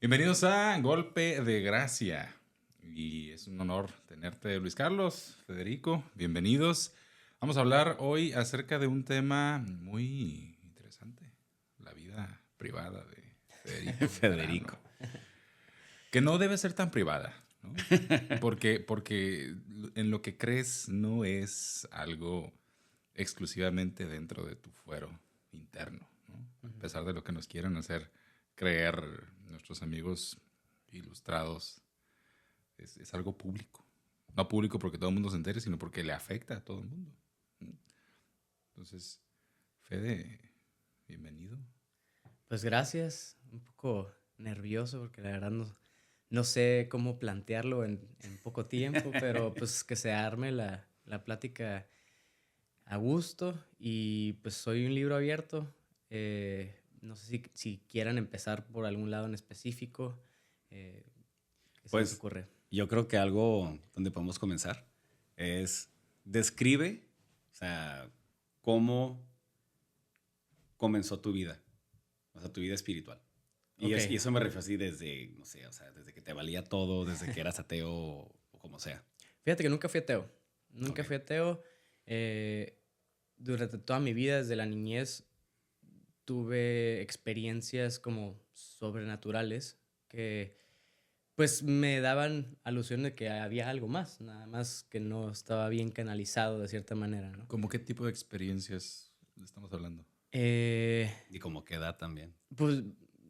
Bienvenidos a Golpe de Gracia. Y es un honor tenerte, Luis Carlos, Federico. Bienvenidos. Vamos a hablar hoy acerca de un tema muy interesante. La vida privada de Federico Federico. Bejarano. Que no debe ser tan privada, ¿no? Porque en lo que crees no es algo exclusivamente dentro de tu fuero interno, ¿no? A pesar de lo que nos quieren hacer creer nuestros amigos ilustrados, es algo público. No público porque todo el mundo se entere, sino porque le afecta a todo el mundo. Entonces, Fede, bienvenido. Pues gracias, un poco nervioso porque la verdad no sé cómo plantearlo en poco tiempo, pero pues que se arme la plática a gusto y pues soy un libro abierto. No sé si quieran empezar por algún lado en específico. eh, ¿Qué se les Pues ocurre? yo creo que algo donde podemos comenzar es describe, o sea, cómo comenzó tu vida, o sea, tu vida espiritual. Ok. Y eso me refiero así desde, no sé, o sea, desde que te valía todo, desde que eras ateo o como sea. Fíjate que nunca fui ateo. Nunca Ok. fui ateo. Durante toda mi vida, desde la niñez, tuve experiencias como sobrenaturales que pues me daban alusión de que había algo más, nada más que no estaba bien canalizado de cierta manera, ¿no? ¿Cómo qué tipo de experiencias estamos hablando? Eh, Y como que edad también. pues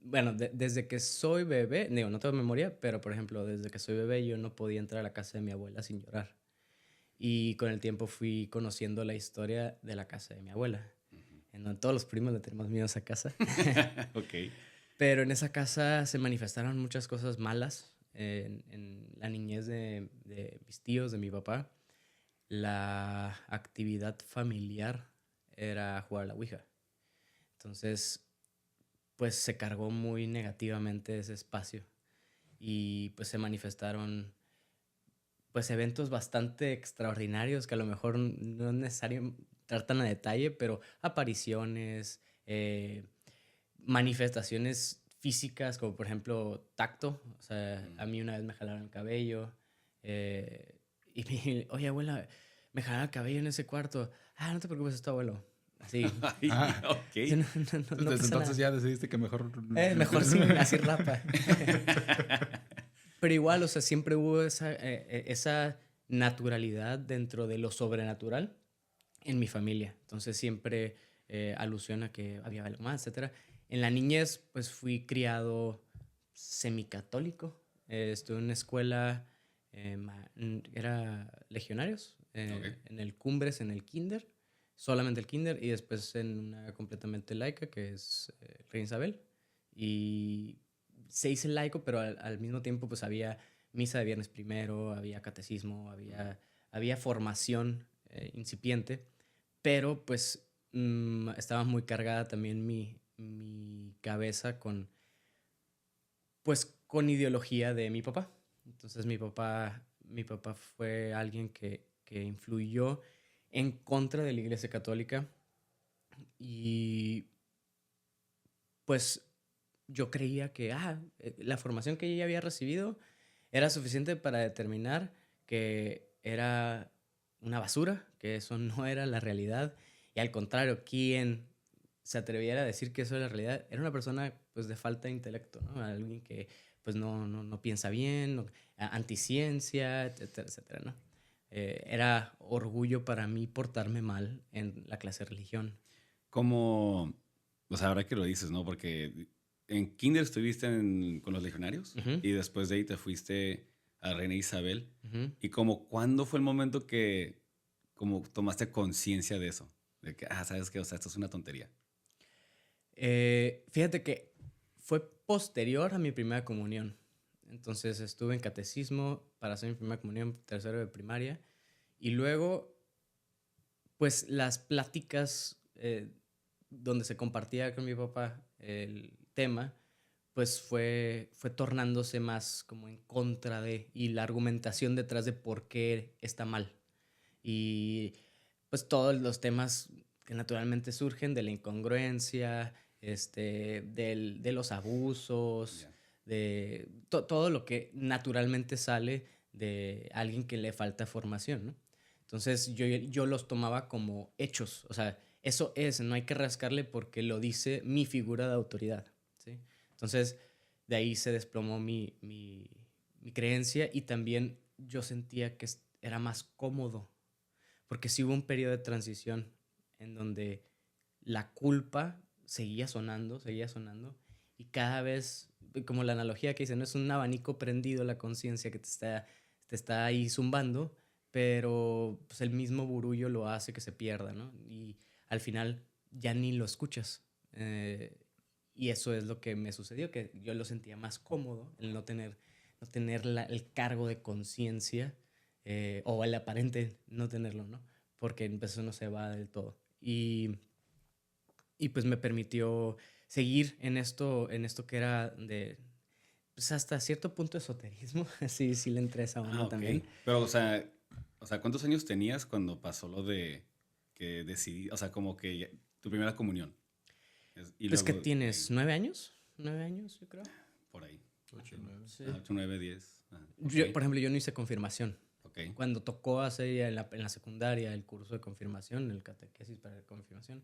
bueno, desde que soy bebé, digo, no tengo memoria, pero por ejemplo, desde que soy bebé yo no podía entrar a la casa de mi abuela sin llorar. Y con el tiempo fui conociendo la historia de la casa de mi abuela, en donde todos los primos le tenemos miedo a esa casa. Ok. Pero en esa casa se manifestaron muchas cosas malas. En la niñez de mis tíos, de mi papá, la actividad familiar era jugar a la Ouija. Entonces, pues se cargó muy negativamente ese espacio y pues se manifestaron pues eventos bastante extraordinarios que a lo mejor no es necesario tratar tan a detalle, pero apariciones, manifestaciones físicas, como por ejemplo tacto. O sea, a mí una vez me jalaron el cabello y me dije, oye abuela, me jalaron el cabello en ese cuarto. Ah, no te preocupes, es tu abuelo. Así. Ay, Ah, ok. Sí, no, entonces, no desde pasa entonces nada. ya decidiste que mejor... Mejor sin así rapa. Pero igual, o sea, siempre hubo esa naturalidad dentro de lo sobrenatural en mi familia. Entonces siempre alusión a que había algo más, etcétera. En la niñez, pues fui criado semicatólico. Estuve en una escuela, era legionarios, Ok. en el Cumbres, en el kinder, solamente el kinder, y después en una completamente laica, que es Reina Isabel. Y se hizo laico, pero al mismo tiempo pues había misa de viernes primero, había catecismo, había formación incipiente, pero pues estaba muy cargada también mi cabeza pues con ideología de mi papá. Entonces mi papá fue alguien que influyó en contra de la Iglesia Católica y pues yo creía que la formación que ella había recibido era suficiente para determinar que era una basura, que eso no era la realidad. Y al contrario, quien se atreviera a decir que eso era la realidad era una persona pues de falta de intelecto, ¿no? Alguien que pues no piensa bien, anticiencia, etcétera, etcétera, ¿no? Era orgullo para mí portarme mal en la clase de religión. Como, o sea, ahora que lo dices, ¿no? Porque en kinder estuviste con los legionarios Ujú, y después de ahí te fuiste a Reina Isabel. ujú. Y como, ¿cuándo fue el momento que como tomaste conciencia de eso? De que, ¿sabes qué? O sea, esto es una tontería. Fíjate que fue posterior a mi primera comunión. Entonces estuve en catecismo para hacer mi primera comunión, tercero de primaria. Y luego, pues las pláticas donde se compartía con mi papá el tema, pues fue tornándose más como en contra de, y la argumentación detrás de por qué está mal. Y pues todos los temas que naturalmente surgen de la incongruencia, de los abusos, Ya. todo lo que naturalmente sale de alguien que le falta formación, ¿no? Entonces yo los tomaba como hechos, o sea, eso es, no hay que rascarle porque lo dice mi figura de autoridad, ¿sí? Entonces de ahí se desplomó mi creencia y también yo sentía que era más cómodo, porque sí hubo un periodo de transición en donde la culpa seguía sonando y cada vez, como la analogía que dicen, no es un abanico prendido la conciencia que te está ahí zumbando, pero pues el mismo burullo lo hace que se pierda, ¿no? Y al final ya ni lo escuchas. Y eso es lo que me sucedió, que yo lo sentía más cómodo, el no tener el cargo de conciencia, o el aparente no tenerlo, ¿no? Porque pues, eso no se va del todo. Y pues me permitió seguir en esto que era de, pues hasta cierto punto esoterismo, sí, sí le entré a esa onda también. Pero, o sea, ¿cuántos años tenías cuando pasó lo de que decidí, o sea, como que tu primera comunión? Y Pues que luego, tienes 9 años, 9 años, yo creo. por ahí. 8, 9. Sí. 8, 9, 10. Por ejemplo, yo no hice confirmación. Ok. Cuando tocó hacer ya en la secundaria el curso de confirmación, el catequesis para la confirmación,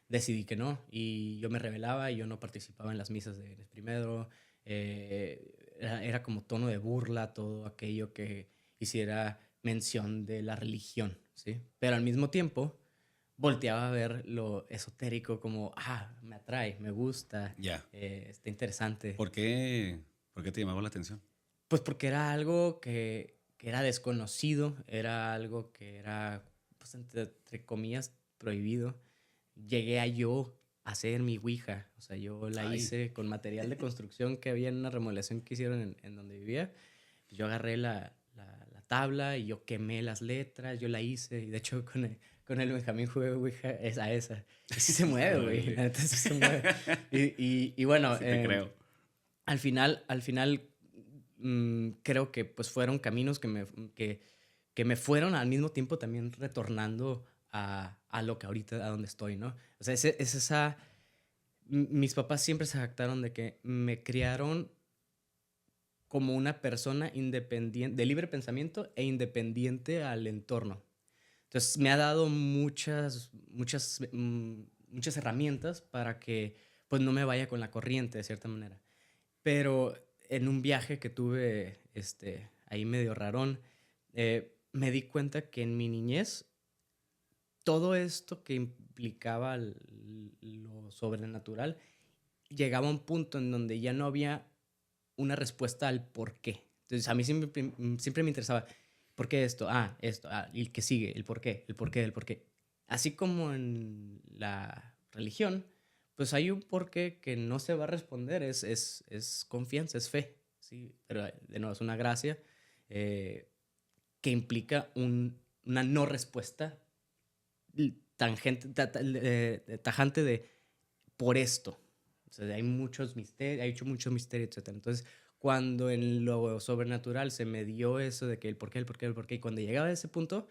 decidí que no. Y yo me rebelaba y yo no participaba en las misas de primero. Era como tono de burla todo aquello que hiciera mención de la religión, ¿sí? Pero al mismo tiempo volteaba a ver lo esotérico como, me atrae, me gusta, Ya. está interesante. Por qué te llamaba la atención? Pues porque era algo que era desconocido, era algo que era, pues entre comillas, prohibido. Llegué a yo hacer mi ouija, o sea, yo la hice con material de construcción que había en una remodelación que hicieron en donde vivía. Yo agarré la tabla y yo quemé las letras, yo la hice, y de hecho con el Benjamín jugué ouija esa. Y sí se mueve, güey, la neta sí se mueve. Y bueno, Sí te creo. al final creo que pues fueron caminos que me fueron al mismo tiempo también retornando a lo que ahorita, a donde estoy, ¿no? O sea, es esa... Mis papás siempre se jactaron de que me criaron como una persona independiente, de libre pensamiento e independiente al entorno. Entonces me ha dado muchas herramientas para que pues no me vaya con la corriente de cierta manera. Pero en un viaje que tuve ahí medio rarón, me di cuenta que en mi niñez todo esto que implicaba lo sobrenatural llegaba a un punto en donde ya no había una respuesta al por qué. Entonces a mí siempre me interesaba, ¿por qué esto? Y el que sigue, el por qué, el por qué, el por qué. Así como en la religión, pues hay un porqué que no se va a responder, es confianza, es fe, ¿sí? Pero de nuevo es una gracia que implica una no respuesta tajante de por esto. O sea, hay muchos misterios, hay hecho mucho misterio, etc. Entonces, cuando en lo sobrenatural se me dio eso de que el por qué, y cuando llegaba a ese punto,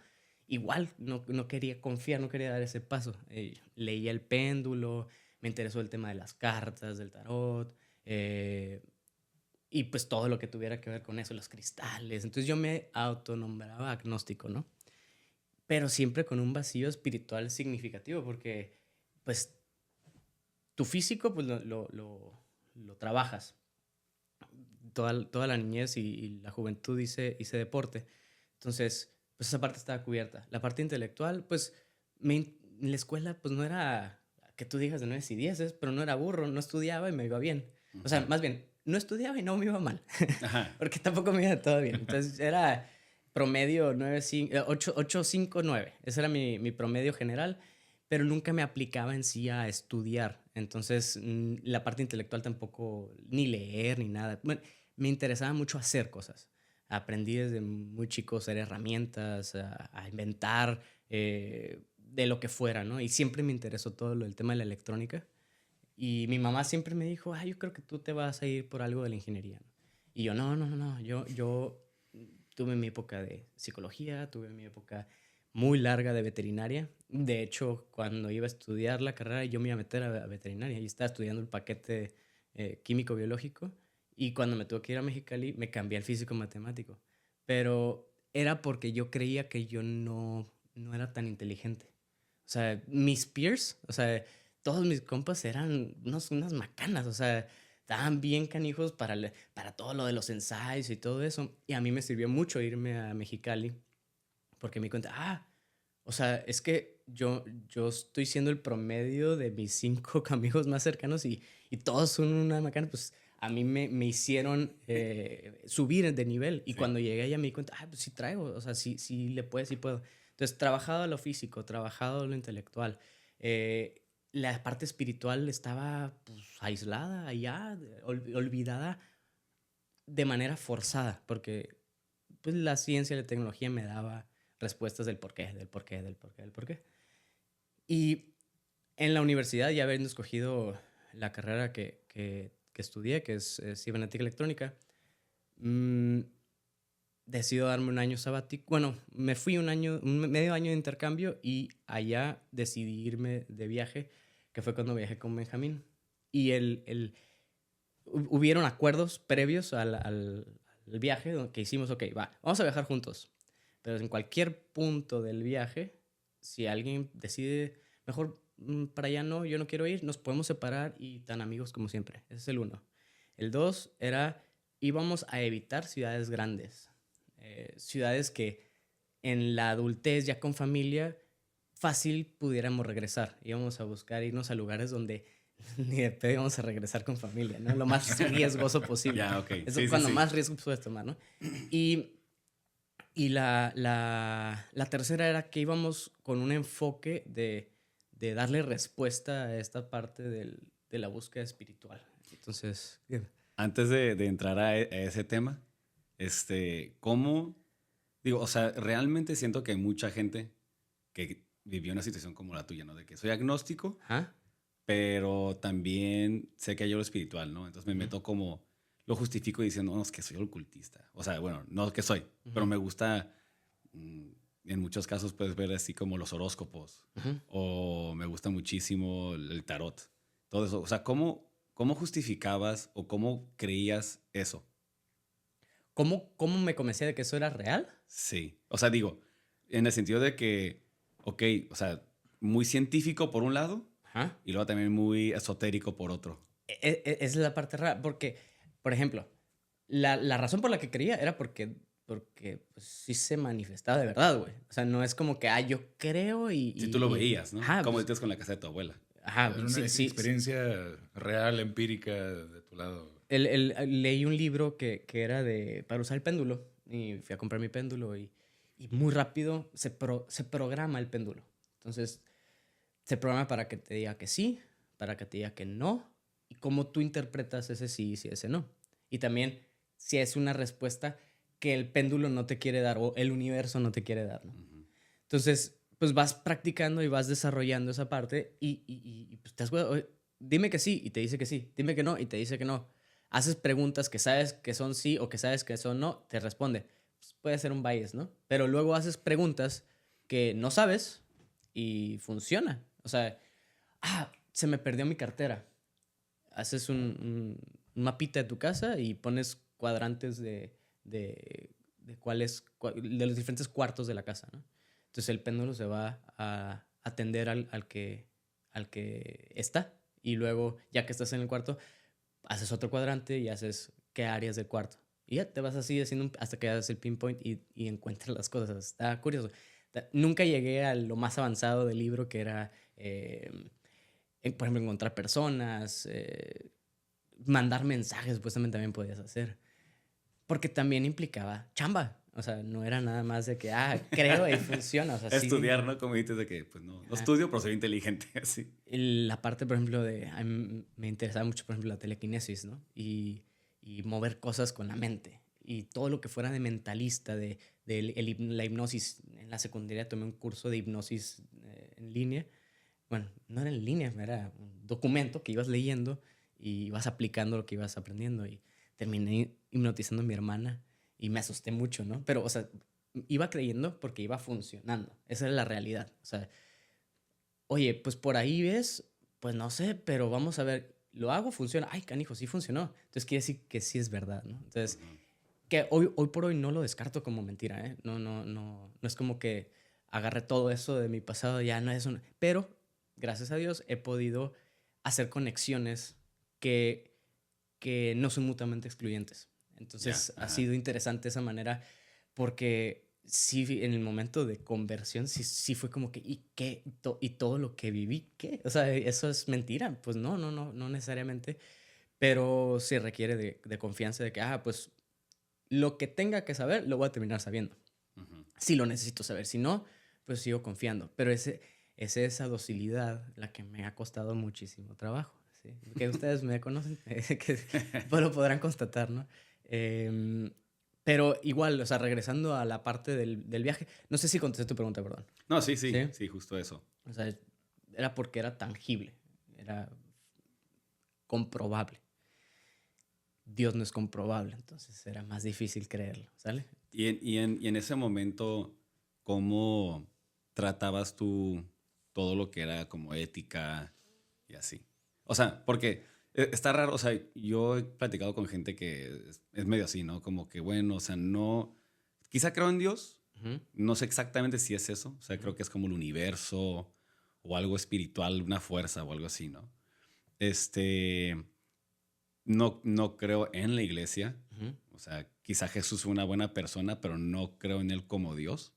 igual no quería confiar, no quería dar ese paso. Leía el péndulo, me interesó el tema de las cartas, del tarot, y pues todo lo que tuviera que ver con eso, los cristales. Entonces yo me autonombraba agnóstico, ¿no? Pero siempre con un vacío espiritual significativo, porque pues tu físico pues lo trabajas. Toda la niñez y la juventud hice deporte. Entonces, pues esa parte estaba cubierta. La parte intelectual, pues en la escuela pues no era que tú digas de 9 y 10, pero no era burro, no estudiaba y me iba bien. O sea, más bien, no estudiaba y no me iba mal, porque tampoco me iba todo bien. Entonces era promedio 8, 5, 9. Ese era mi promedio general, pero nunca me aplicaba en sí a estudiar. Entonces, la parte intelectual tampoco, ni leer, ni nada. Bueno, me interesaba mucho hacer cosas. Aprendí desde muy chico a hacer herramientas, a inventar, de lo que fuera, ¿no? Y siempre me interesó todo el tema de la electrónica. Y mi mamá siempre me dijo, yo creo que tú te vas a ir por algo de la ingeniería, ¿no? Y yo, no. Yo tuve mi época de psicología, tuve mi época muy larga de veterinaria. De hecho, cuando iba a estudiar la carrera, yo me iba a meter a veterinaria y estaba estudiando el paquete químico-biológico Y cuando me tuve que ir a Mexicali, me cambié al físico matemático. Pero era porque yo creía que yo no era tan inteligente. O sea, mis peers, o sea, todos mis compas eran unas macanas, o sea, estaban bien canijos para todo lo de los ensayos y todo eso. Y a mí me sirvió mucho irme a Mexicali porque me di cuenta, o sea, es que yo estoy siendo el promedio de mis 5 amigos más cercanos y todos son una macana, pues a mí me hicieron subir de nivel. Y Sí. cuando llegué allá me di cuenta, pues sí traigo, o sea, sí le puedo, sí puedo. Entonces, trabajado lo físico, trabajado lo intelectual. La parte espiritual estaba pues, aislada allá, olvidada de manera forzada, porque pues, la ciencia y la tecnología me daba respuestas del por qué, del por qué, del por qué, del por qué. Y en la universidad, ya habiendo escogido la carrera que estudié, que es cibernética electrónica, decido darme un año sabático. Bueno, me fui medio año de intercambio y allá decidí irme de viaje, que fue cuando viajé con Benjamín. Y hubieron acuerdos previos al viaje que hicimos, ok, vamos a viajar juntos. Pero en cualquier punto del viaje, si alguien decide, mejor para allá no, yo no quiero ir, nos podemos separar y tan amigos como siempre. Ese es el 1. El 2 era, íbamos a evitar ciudades grandes. Ciudades que en la adultez, ya con familia, fácil pudiéramos regresar. Íbamos a buscar irnos a lugares donde ni de pedo íbamos a regresar con familia, ¿no? Lo más riesgoso posible. Ya, ok. Eso Sí, cuando sí. más riesgo puedes tomar, ¿no? Y la tercera era que íbamos con un enfoque de darle respuesta a esta parte de la búsqueda espiritual. Entonces, Antes de entrar a ese tema, ¿cómo? Digo, o sea, realmente siento que hay mucha gente que vivió una situación como la tuya, ¿no? De que soy agnóstico, ¿ah? pero también sé que hay lo espiritual, ¿no? Entonces me meto como, lo justifico diciendo, no, es que soy ocultista. O sea, bueno, no que soy, pero me gusta, en muchos casos puedes ver así como los horóscopos, o me gusta muchísimo el tarot, todo eso. O sea, ¿cómo justificabas o cómo creías eso? ¿Cómo me convencí de que eso era real? Sí. O sea, digo, en el sentido de que, ok, o sea, muy científico por un lado Ajá. y luego también muy esotérico por otro. Esa es la parte rara, porque, por ejemplo, la razón por la que creía era porque pues, sí se manifestaba de verdad, güey. O sea, no es como que, yo creo Si tú lo veías, ¿no? Ajá, Como pues, dices con la casa de tu abuela. ajá, Era una sí. experiencia real, empírica de tu lado. Leí un libro que era para usar el péndulo y fui a comprar mi péndulo y muy rápido se programa el péndulo. Entonces, se programa para que te diga que sí, para que te diga que no y cómo tú interpretas ese sí y ese no. Y también si es una respuesta que el péndulo no te quiere dar o el universo no te quiere dar, ¿no? Entonces, pues vas practicando y vas desarrollando esa parte y pues te das cuenta, oye, dime que sí y te dice que sí, dime que no y te dice que no. Haces preguntas que sabes que son sí o que sabes que son no, te responde. Pues puede ser un bias, ¿no? Pero luego haces preguntas que no sabes y funciona. O sea, se me perdió mi cartera. Haces un mapita de tu casa y pones cuadrantes de los diferentes cuartos de la casa, ¿no? Entonces el péndulo se va a atender al que está y luego, ya que estás en el cuarto, haces otro cuadrante y haces qué áreas del cuarto. Y ya te vas así haciendo hasta que hagas el pinpoint y encuentras las cosas. Está curioso. Nunca llegué a lo más avanzado del libro, que era, por ejemplo, encontrar personas, mandar mensajes, supuestamente también podías hacer. Porque también implicaba chamba. O sea, no era nada más de que, creo y funciona. O sea, Estudiar, ¿no? Como dices de que, pues no estudio, pero soy inteligente, así. La parte, por ejemplo, a mí me interesaba mucho, por ejemplo, la telequinesis, ¿no? Y mover cosas con la mente. Y todo lo que fuera de mentalista, de la hipnosis. En la secundaria tomé un curso de hipnosis en línea. Bueno, no era en línea, era un documento que ibas leyendo y ibas aplicando lo que ibas aprendiendo. Y terminé hipnotizando a mi hermana y me asusté mucho, ¿no? Pero, o sea, iba creyendo porque iba funcionando. Esa era la realidad. O sea, oye, pues por ahí ves, pues no sé, pero vamos a ver. lo hago, funciona. Ay, canijo, sí funcionó. Entonces quiere decir que sí es verdad, ¿no? Entonces, que hoy por hoy no lo descarto como mentira, ¿eh? No es como que agarré todo eso de mi pasado, ya no es eso. Pero, gracias a Dios, he podido hacer conexiones que no son mutuamente excluyentes. Entonces, ha sido interesante esa manera porque sí, en el momento de conversión, sí fue como que, ¿y qué? ¿Y todo lo que viví? ¿Qué? O sea, ¿eso es mentira? Pues no necesariamente, pero se requiere de confianza de que, pues lo que tenga que saber, lo voy a terminar sabiendo. Si lo necesito saber, si no, pues sigo confiando. Pero es esa docilidad la que me ha costado muchísimo trabajo. ¿Sí? Que ustedes me conocen, que lo podrán constatar, ¿no? Pero igual, o sea, regresando a la parte del viaje, no sé si contesté tu pregunta, perdón. No, sí, justo eso. O sea, era porque era tangible, era comprobable. Dios no es comprobable, entonces era más difícil creerlo, ¿sale? Y en ese momento, ¿cómo tratabas tú todo lo que era como ética y así? O sea, porque está raro, o sea, yo he platicado con gente que es medio así, ¿no? Como que, bueno, o sea, no... Quizá creo en Dios, no sé exactamente si es eso, o sea, creo que es como el universo o algo espiritual, una fuerza o algo así, ¿no? No creo en la iglesia. O sea, quizá Jesús fue una buena persona, pero no creo en él como Dios.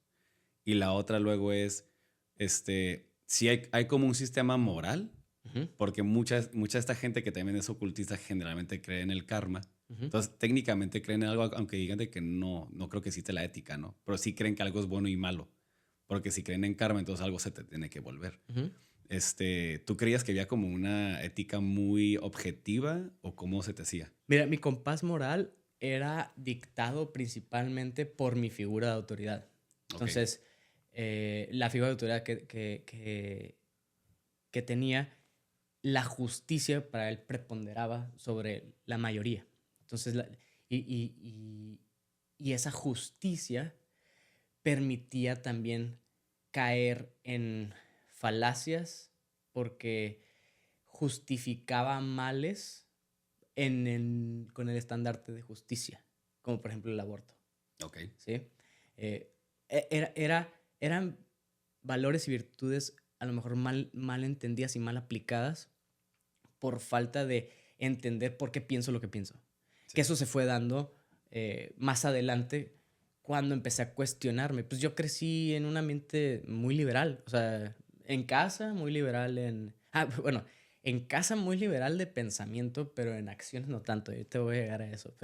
Y la otra luego es, sí hay como un sistema moral, porque mucha de esta gente que también es ocultista generalmente cree en el karma. Entonces, técnicamente creen en algo, aunque digan de que no creo que existe la ética, ¿no? Pero sí creen que algo es bueno y malo. Porque si creen en karma, entonces algo se te tiene que volver. ¿Tú creías que había como una ética muy objetiva o cómo se te hacía? Mira, mi compás moral era dictado principalmente por mi figura de autoridad. Entonces, la figura de autoridad que tenía, la justicia para él preponderaba sobre la mayoría. Entonces, y esa justicia permitía también caer en falacias porque justificaba males con el estandarte de justicia, como por ejemplo el aborto. ¿Sí? Eran valores y virtudes a lo mejor mal entendidas y mal aplicadas por falta de entender por qué pienso lo que pienso. Sí. Que eso se fue dando más adelante cuando empecé a cuestionarme. Pues yo crecí en un ambiente muy liberal, o sea, en casa muy liberal en casa muy liberal de pensamiento, pero en acciones no tanto. Yo te voy a llegar a eso,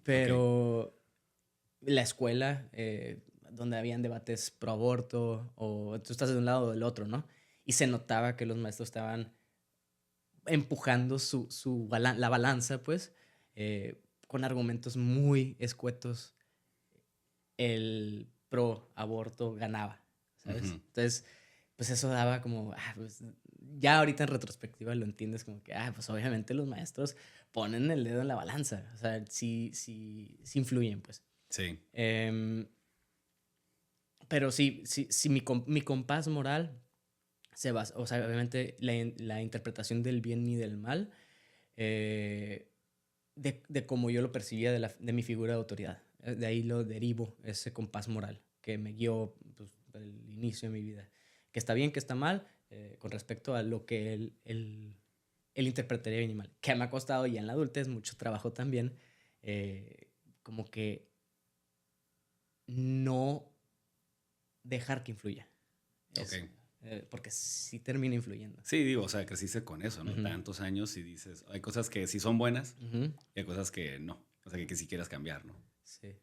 pero la escuela, donde habían debates pro aborto, o tú estás de un lado o del otro, ¿no? Y se notaba que los maestros estaban empujando la balanza, pues, con argumentos muy escuetos. El pro aborto ganaba, ¿sabes? Entonces, pues eso daba como, pues, ya ahorita en retrospectiva lo entiendes como que, pues obviamente los maestros ponen el dedo en la balanza, o sea, sí influyen, pues. Sí. Pero sí, mi compás moral se basa, o sea, obviamente la interpretación del bien y del mal, de cómo yo lo percibía de mi figura de autoridad. De ahí lo derivo, ese compás moral que me guió, pues, el inicio de mi vida. Que está bien, que está mal, con respecto a lo que él interpretaría bien y mal. Que me ha costado ya en la adultez mucho trabajo también, como que no dejar que influya. Eso. Porque sí termina influyendo. Sí, digo, o sea, creciste con eso, ¿no? Tantos años y dices, hay cosas que sí son buenas y hay cosas que no. O sea, que sí quieras cambiar, ¿no? Sí.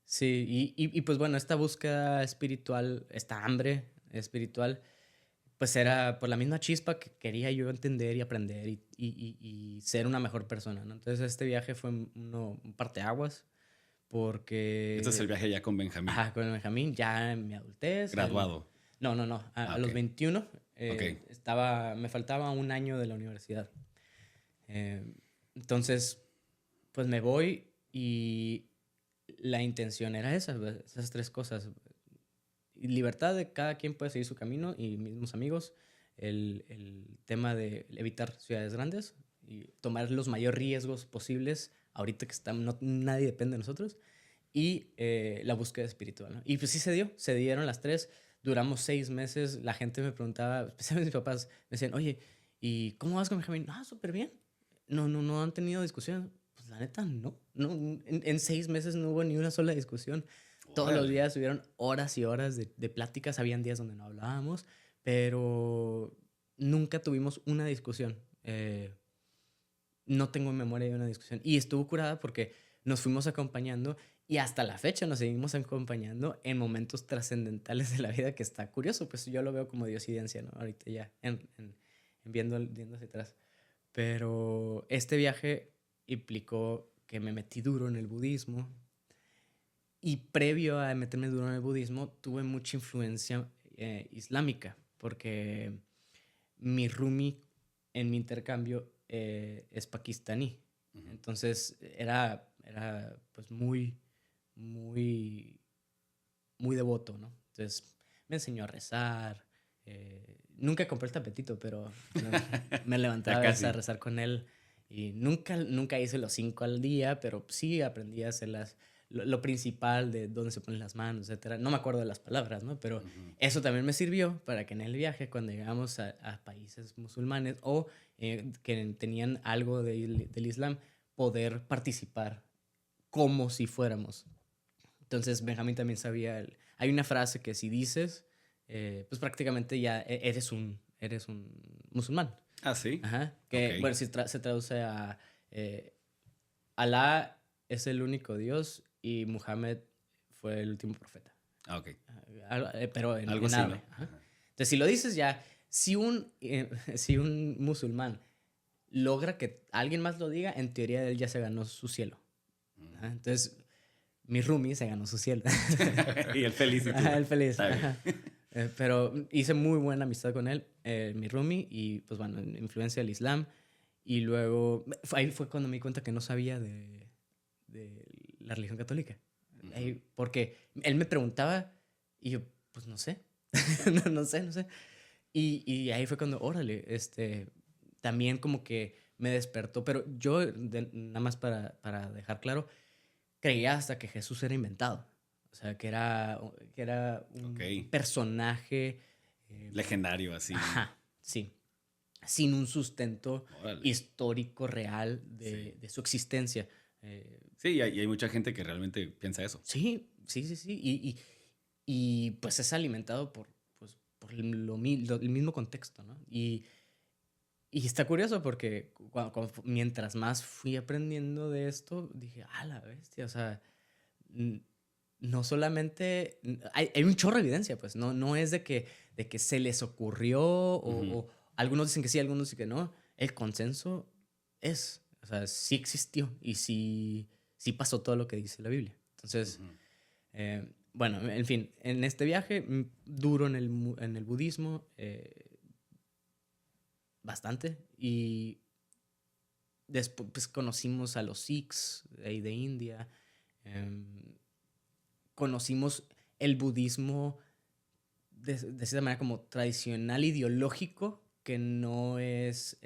Sí, y pues bueno, esta búsqueda espiritual, esta hambre espiritual, pues era por la misma chispa que quería yo entender y aprender y ser una mejor persona, ¿no? Entonces este viaje fue un parteaguas porque... Este es el viaje ya con Benjamín. Ajá, con Benjamín, ya en mi adultez. ¿Graduado? No. A los 21 me faltaba un año de la universidad. Entonces, pues me voy y la intención era esas tres cosas. Libertad de cada quien puede seguir su camino y mismos amigos. El tema de evitar ciudades grandes y tomar los mayores riesgos posibles ahorita que nadie depende de nosotros, y la búsqueda espiritual, ¿no? Y pues sí se dieron las tres, duramos 6 meses, la gente me preguntaba, especialmente mis papás, me decían, oye, ¿y cómo vas con Benjamín? Ah, súper bien. No han tenido discusión. Pues la neta, no. En 6 meses no hubo ni una sola discusión. Todos los días hubieron horas y horas de pláticas, habían días donde no hablábamos, pero nunca tuvimos una discusión. No tengo memoria de una discusión. Y estuvo curada porque nos fuimos acompañando y hasta la fecha nos seguimos acompañando en momentos trascendentales de la vida, que está curioso. Pues yo lo veo como diosidencia, ¿no? Ahorita ya, viendo hacia atrás. Pero este viaje implicó que me metí duro en el budismo. Y previo a meterme duro en el budismo, tuve mucha influencia islámica, porque mi roomie en mi intercambio es pakistaní. Uh-huh. Entonces era pues muy devoto, ¿no? Entonces me enseñó a rezar. Nunca compré el tapetito, pero me levantaba a rezar con él. Y nunca hice los 5 al día, pero sí aprendí a hacer lo principal de dónde se ponen las manos, etc. No me acuerdo de las palabras, ¿no? Pero eso también me sirvió para que en el viaje, cuando llegamos a países musulmanes o que tenían algo del Islam, poder participar como si fuéramos. Entonces Benjamín también sabía. Hay una frase que si dices, pues prácticamente ya eres un musulmán. Ah, sí. Ajá. Que, bueno, se traduce a Alá es el único Dios y Muhammad fue el último profeta. Ah, ok. Pero en algo así, árabe. ¿no? Entonces, si lo dices ya, si un musulmán logra que alguien más lo diga, en teoría él ya se ganó su cielo. Entonces, mi roomie se ganó su cielo. Y el feliz. El feliz. Pero hice muy buena amistad con él, mi roomie, y pues bueno, influencia del Islam. Y luego, ahí fue cuando me di cuenta que no sabía de la religión católica. Porque él me preguntaba y yo, pues no sé. no sé. Y ahí fue cuando, órale, también como que me despertó. Pero yo, nada más para dejar claro, creía hasta que Jesús era inventado. O sea, que era un personaje legendario, así. Ajá, sí. Sin un sustento histórico real de su existencia. Sí, y hay mucha gente que realmente piensa eso. Sí. Y pues es alimentado por el mismo contexto, ¿no? Y está curioso porque mientras más fui aprendiendo de esto, dije, la bestia, o sea, no solamente... Hay un chorro de evidencia, pues, no es de que se les ocurrió o algunos dicen que sí, algunos dicen que no. El consenso o sea, sí existió y sí pasó todo lo que dice la Biblia. Entonces, bueno, en fin, en este viaje duro en el budismo, bastante, y después pues, conocimos a los Sikhs de India, conocimos el budismo de cierta manera como tradicional ideológico, que no es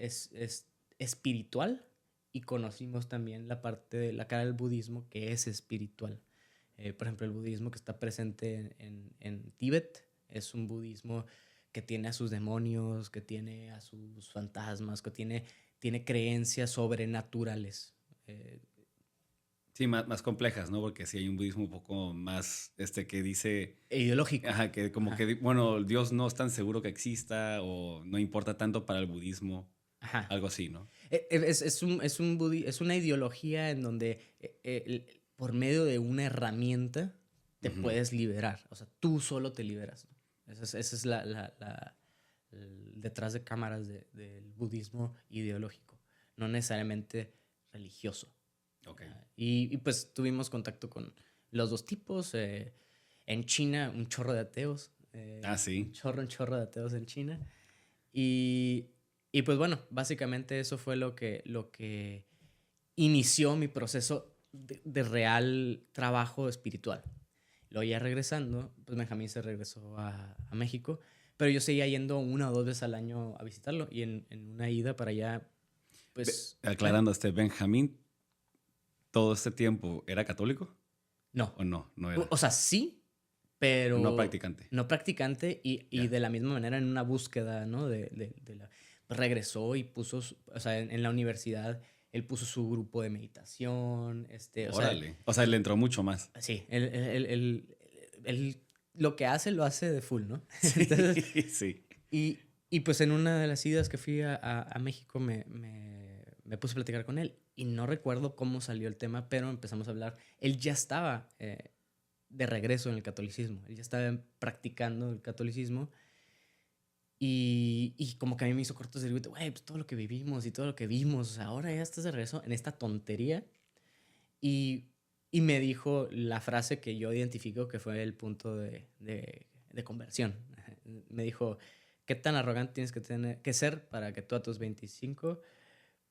espiritual, y conocimos también la parte de la cara del budismo que es espiritual. Por ejemplo, el budismo que está presente en Tíbet es un budismo que tiene a sus demonios, que tiene a sus fantasmas, que tiene creencias sobrenaturales. Sí, más complejas, ¿no? Porque sí hay un budismo un poco más, que dice... ideológico. Ajá, que como que, bueno, Dios no es tan seguro que exista o no importa tanto para el budismo. Ajá. Algo así, ¿no? Es una ideología en donde por medio de una herramienta te puedes liberar. O sea, tú solo te liberas, ¿no? Esa es detrás de cámaras del budismo ideológico, no necesariamente religioso. Okay. Y pues tuvimos contacto con los dos tipos. En China, un chorro de ateos. Sí. Un chorro de ateos en China. Y pues bueno, básicamente eso fue lo que inició mi proceso de real trabajo espiritual. Luego ya regresando, pues Benjamín se regresó a México, pero yo seguía yendo 1 o 2 veces al año a visitarlo, y en una ida para allá pues... Aclarando, Benjamín, ¿todo este tiempo era católico? No. ¿O no? No era. O sea, sí, pero... No practicante. No practicante y de la misma manera en una búsqueda, ¿no? Regresó y puso, o sea, en la universidad, él puso su grupo de meditación, Órale. O sea, le entró mucho más. Sí, él lo que hace, lo hace de full, ¿no? Sí, Entonces, sí. y pues en una de las idas que fui a México me puse a platicar con él y no recuerdo cómo salió el tema, pero empezamos a hablar. Él ya estaba de regreso en el catolicismo, él ya estaba practicando el catolicismo y como que a mí me hizo cortocircuito, güey, pues todo lo que vivimos y todo lo que vimos, o sea, ahora ya estás de regreso en esta tontería y me dijo la frase que yo identifico que fue el punto de conversión. Me dijo, ¿qué tan arrogante tienes que ser para que tú a tus 25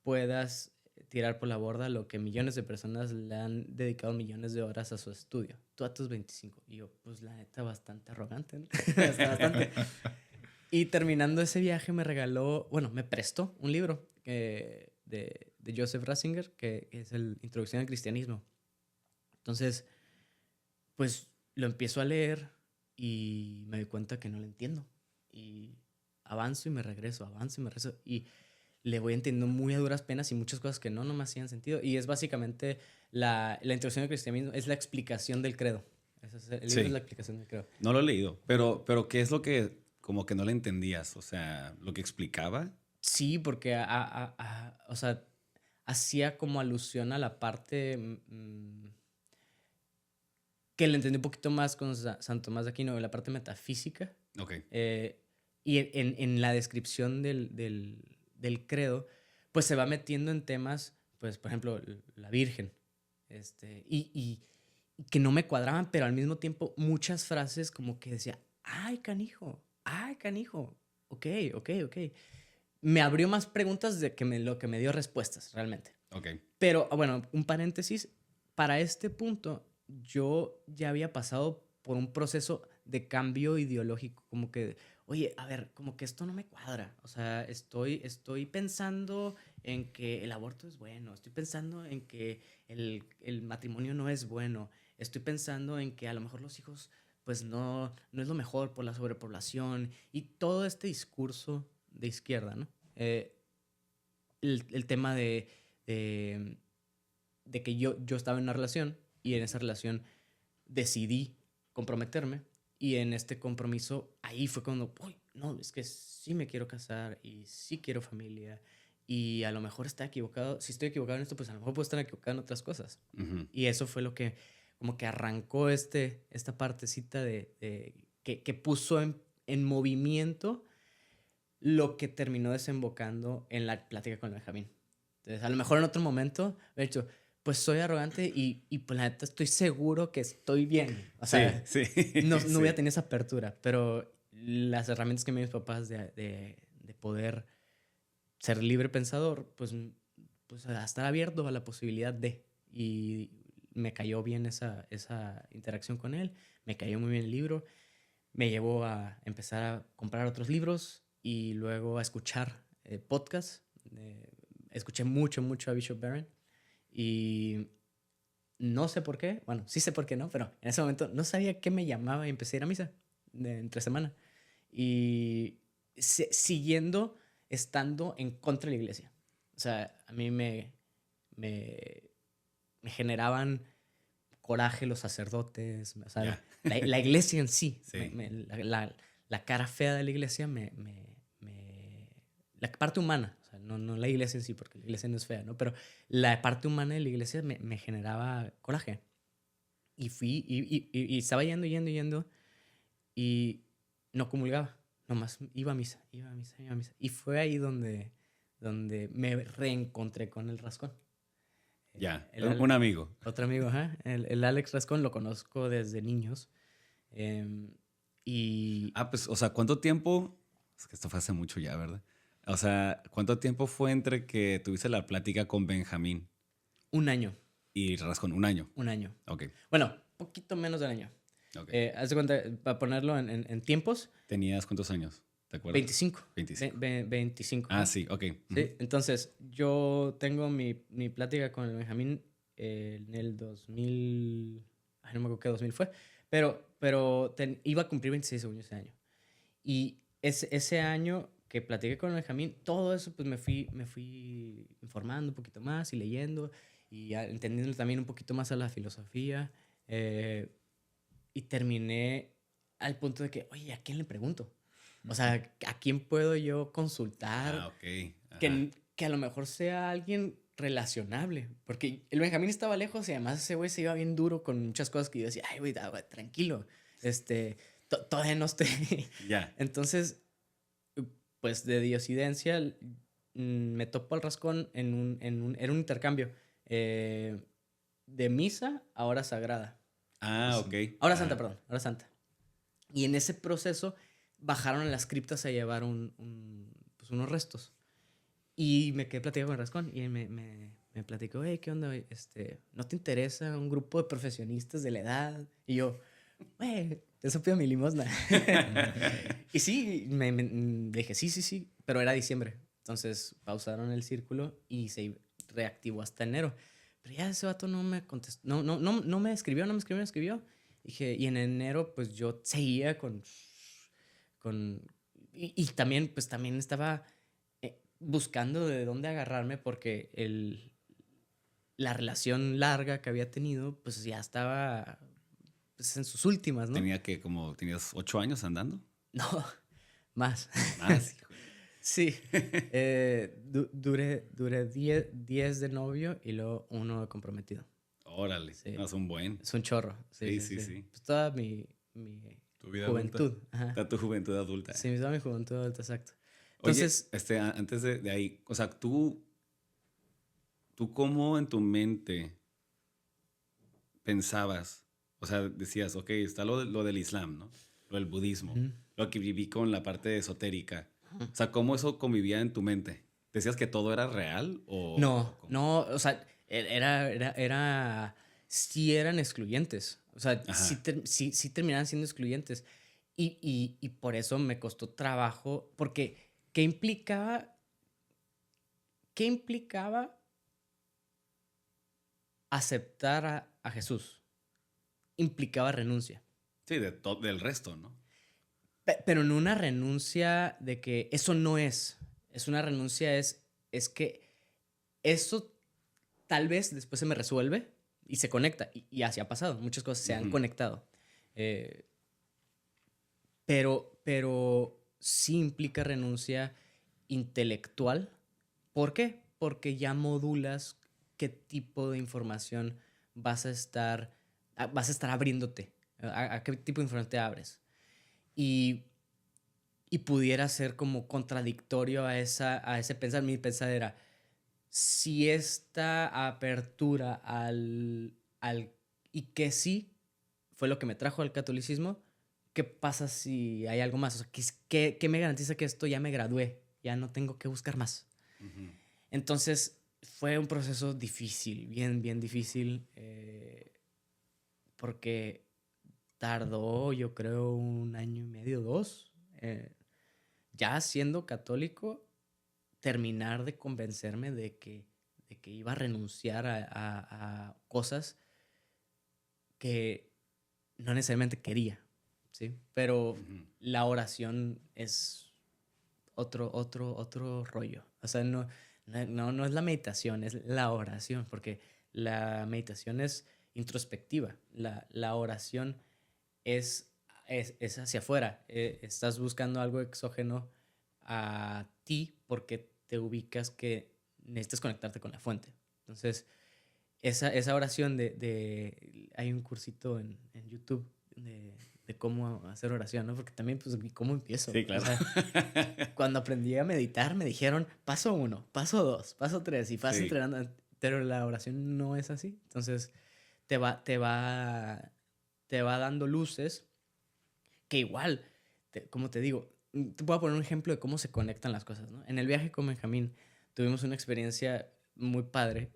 puedas tirar por la borda lo que millones de personas le han dedicado millones de horas a su estudio? Tú a tus 25. Y yo, pues la neta, bastante arrogante, ¿no? Bastante. Y terminando ese viaje me prestó un libro de Joseph Ratzinger, que es el Introducción al Cristianismo. Entonces, pues lo empiezo a leer y me doy cuenta que no lo entiendo. Y avanzo y me regreso, y le voy entendiendo muy a duras penas y muchas cosas que no me hacían sentido. Y es básicamente la introducción al cristianismo, es la explicación del credo. El libro es la explicación del credo. No lo he leído, pero ¿qué es lo que como que no le entendías? O sea, ¿lo que explicaba? Sí, porque o sea, hacía como alusión a la parte que le entendí un poquito más con San Tomás de Aquino, la parte metafísica. Ok. Y en la descripción del credo, pues se va metiendo en temas, pues por ejemplo, la Virgen, y que no me cuadraban, pero al mismo tiempo muchas frases como que decía, ay, canijo, ok. Me abrió más preguntas de lo que me dio respuestas, realmente. Ok. Pero, bueno, un paréntesis, para este punto yo ya había pasado por un proceso de cambio ideológico, como que, oye, a ver, como que esto no me cuadra. O sea, estoy pensando en que el aborto es bueno, estoy pensando en que el matrimonio no es bueno, estoy pensando en que a lo mejor los hijos, pues no es lo mejor por la sobrepoblación y todo este discurso de izquierda, ¿no? El tema de que yo estaba en una relación y en esa relación decidí comprometerme y en este compromiso ahí fue cuando, uy, no, es que sí me quiero casar y sí quiero familia y a lo mejor está equivocado, si estoy equivocado en esto, pues a lo mejor puedo estar equivocado en otras cosas. Uh-huh. Y eso fue lo que como que arrancó esta partecita que puso en movimiento lo que terminó desembocando en la plática con Benjamín. Entonces, a lo mejor en otro momento, de hecho, pues soy arrogante y pues la neta estoy seguro que estoy bien. O sea, sí. No voy a tener esa apertura, pero las herramientas que me dio mis papás de poder ser libre pensador, pues a estar abierto a la posibilidad de. Y me cayó bien esa interacción con él, me cayó muy bien el libro, me llevó a empezar a comprar otros libros y luego a escuchar podcasts. Escuché mucho a Bishop Barron y no sé por qué, bueno, sí sé por qué no, pero en ese momento no sabía qué me llamaba y empecé a ir a misa entre semana y estando en contra de la iglesia. O sea, a mí me generaban coraje los sacerdotes, o sea, la iglesia en sí. La cara fea de la iglesia la parte humana, o sea, no la iglesia en sí, porque la iglesia no es fea, ¿no? Pero la parte humana de la iglesia me generaba coraje. Y fui, y estaba yendo, y no comulgaba, nomás iba a misa. Y fue ahí donde me reencontré con el Rascón. Ya, un amigo. Otro amigo, ajá. El Alex Rascón lo conozco desde niños. Pues, o sea, ¿cuánto tiempo? Es que esto fue hace mucho ya, ¿verdad? O sea, ¿cuánto tiempo fue entre que tuviste la plática con Benjamín? 1 año. Y Rascón, 1 año. 1 año. Ok. Bueno, poquito menos de 1 año. Okay. Haz de cuenta, para ponerlo en tiempos. ¿Tenías cuántos años? ¿Te acuerdas? 25. 25. 25. Ah, sí, ok. Sí, entonces yo tengo mi plática con el Benjamín en el 2000, ay, no me acuerdo qué 2000 fue, pero iba a cumplir 26 según yo ese año. Y ese año que platiqué con el Benjamín, todo eso pues me fui informando un poquito más y leyendo y entendiendo también un poquito más a la filosofía y terminé al punto de que, oye, ¿a quién le pregunto? O sea, ¿a quién puedo yo consultar? Ah, ok. Ajá. Que a lo mejor sea alguien relacionable. Porque el Benjamín estaba lejos y además ese güey se iba bien duro con muchas cosas que yo decía, ay, güey, tranquilo. Todavía no estoy. Ya. Entonces, pues de diosidencia, me topo al rascón era un intercambio de misa a hora sagrada. Ah, ok. Hora santa, perdón, hora santa. Y en ese proceso bajaron a las criptas a llevar pues unos restos. Y me quedé platicando con Rascón y él me platicó, hey, ¿qué onda? ¿No te interesa un grupo de profesionistas de la edad? Y yo, güey, eso pido mi limosna. Y sí, me dije, sí, pero era diciembre. Entonces pausaron el círculo y se reactivó hasta enero. Pero ya ese vato no me contestó, no me escribió. Dije, y en enero pues yo seguía y también, pues también estaba buscando de dónde agarrarme porque la relación larga que había tenido, pues ya estaba pues, en sus últimas, ¿no? ¿Tenías 8 años andando? No, más. Más, hijo. Sí. Duré 10 de novio y luego 1 de comprometido. Órale, Sí. no, es un buen. Es un chorro. Sí. Pues toda mi Tu vida juventud. Ajá. Está tu juventud adulta. Sí, toda mi juventud adulta, exacto. Entonces, Entonces, antes de ahí, o sea, ¿tú cómo en tu mente pensabas? O sea, decías, ok, está lo del Islam, ¿no? Lo del budismo, lo que viví con la parte esotérica. O sea, ¿cómo eso convivía en tu mente? ¿Decías que todo era real o...? No, o sea, sí eran excluyentes. O sea, sí terminaban siendo excluyentes. Y por eso me costó trabajo, porque ¿qué implicaba aceptar a Jesús? Implicaba renuncia. Sí, del resto, ¿no? Pero no una renuncia de que eso no es. Es una renuncia, es que eso tal vez después se me resuelve y se conecta. Y así ha pasado. Muchas cosas se han conectado. Pero sí implica renuncia intelectual. ¿Por qué? Porque ya modulas qué tipo de información vas a estar abriéndote. ¿A qué tipo de información te abres? Y pudiera ser como contradictorio a ese pensar. Mi pensar era, si esta apertura y que sí fue lo que me trajo al catolicismo, ¿qué pasa si hay algo más? O sea, ¿qué me garantiza que esto ya me gradué? Ya no tengo que buscar más. Entonces, fue un proceso difícil, bien difícil, porque tardó, yo creo, 1 año y medio, 2, ya siendo católico, terminar de convencerme de que iba a renunciar a cosas que no necesariamente quería, ¿sí? Pero la oración es otro rollo. O sea, no es la meditación, es la oración, porque la meditación es introspectiva. La oración es hacia afuera. Estás buscando algo exógeno a ti porque te ubicas que necesitas conectarte con la fuente. Entonces, esa oración hay un cursito en YouTube de cómo hacer oración, ¿no? Porque también, pues, ¿cómo empiezo? Sí, claro. O sea, cuando aprendí a meditar, me dijeron paso 1, paso 2, paso 3 y vas entrenando. Pero la oración no es así. Entonces, te va dando luces que igual, como te digo, te voy a poner un ejemplo de cómo se conectan las cosas, ¿no? En el viaje con Benjamín tuvimos una experiencia muy padre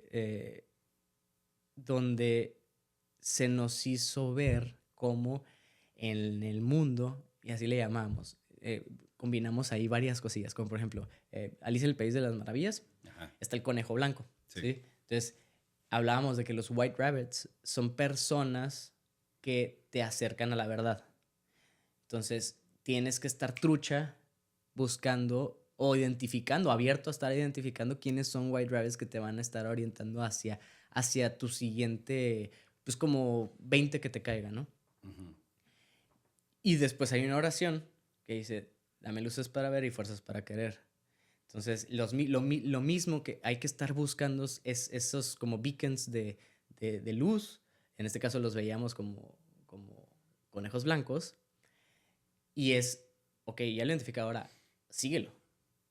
donde se nos hizo ver cómo en el mundo, y así le llamamos, combinamos ahí varias cosillas, como por ejemplo, Alicia en el País de las Maravillas, Ajá. está el conejo blanco, Sí. ¿sí? Entonces, hablábamos de que los White Rabbits son personas que te acercan a la verdad. Entonces, tienes que estar trucha buscando o identificando, abierto a estar identificando quiénes son White Rabbits que te van a estar orientando hacia tu siguiente, pues como 20 que te caiga, ¿no? Ujú. Y después hay una oración que dice, dame luces para ver y fuerzas para querer. Entonces, lo mismo que hay que estar buscando es esos como beacons de luz. En este caso los veíamos como conejos blancos. Y es, ok, ya lo identifica, ahora síguelo.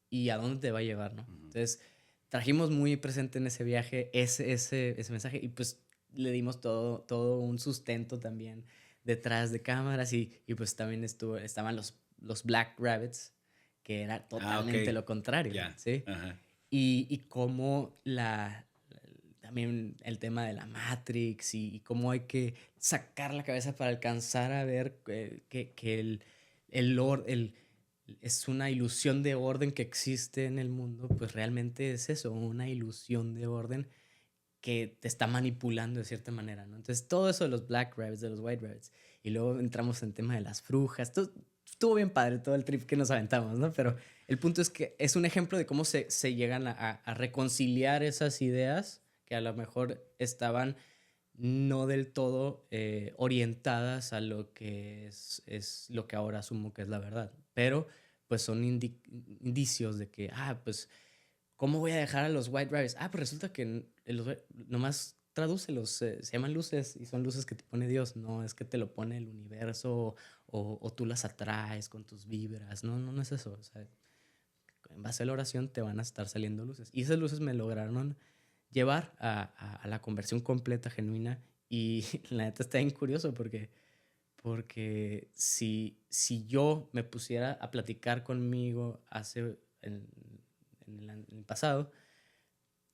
¿Y a dónde te va a llevar, no? Ujú. Entonces, trajimos muy presente en ese viaje ese mensaje y pues le dimos todo un sustento también detrás de cámaras y pues también estaban los Black Rabbits, que era totalmente ok. lo contrario, Ya. ¿sí? Ajá. Y cómo también el tema de la Matrix y cómo hay que sacar la cabeza para alcanzar a ver que es una ilusión de orden que existe en el mundo, pues realmente es eso, una ilusión de orden que te está manipulando de cierta manera, ¿no? Entonces, todo eso de los Black Rabbits, de los White Rabbits, y luego entramos en el tema de las brujas, estuvo bien padre todo el trip que nos aventamos, ¿no? Pero el punto es que es un ejemplo de cómo se llegan a reconciliar esas ideas que a lo mejor estaban no del todo orientadas a lo que es lo que ahora asumo que es la verdad, pero pues son indicios de que, pues, ¿cómo voy a dejar a los White Rabbits? Pues resulta que nomás tradúcelos, se llaman luces y son luces que te pone Dios, no es que te lo pone el universo o tú las atraes con tus vibras, no es eso, o sea, en base a la oración te van a estar saliendo luces y esas luces me lograron llevar a la conversión completa, genuina y la neta está bien curioso porque si yo me pusiera a platicar conmigo en el pasado,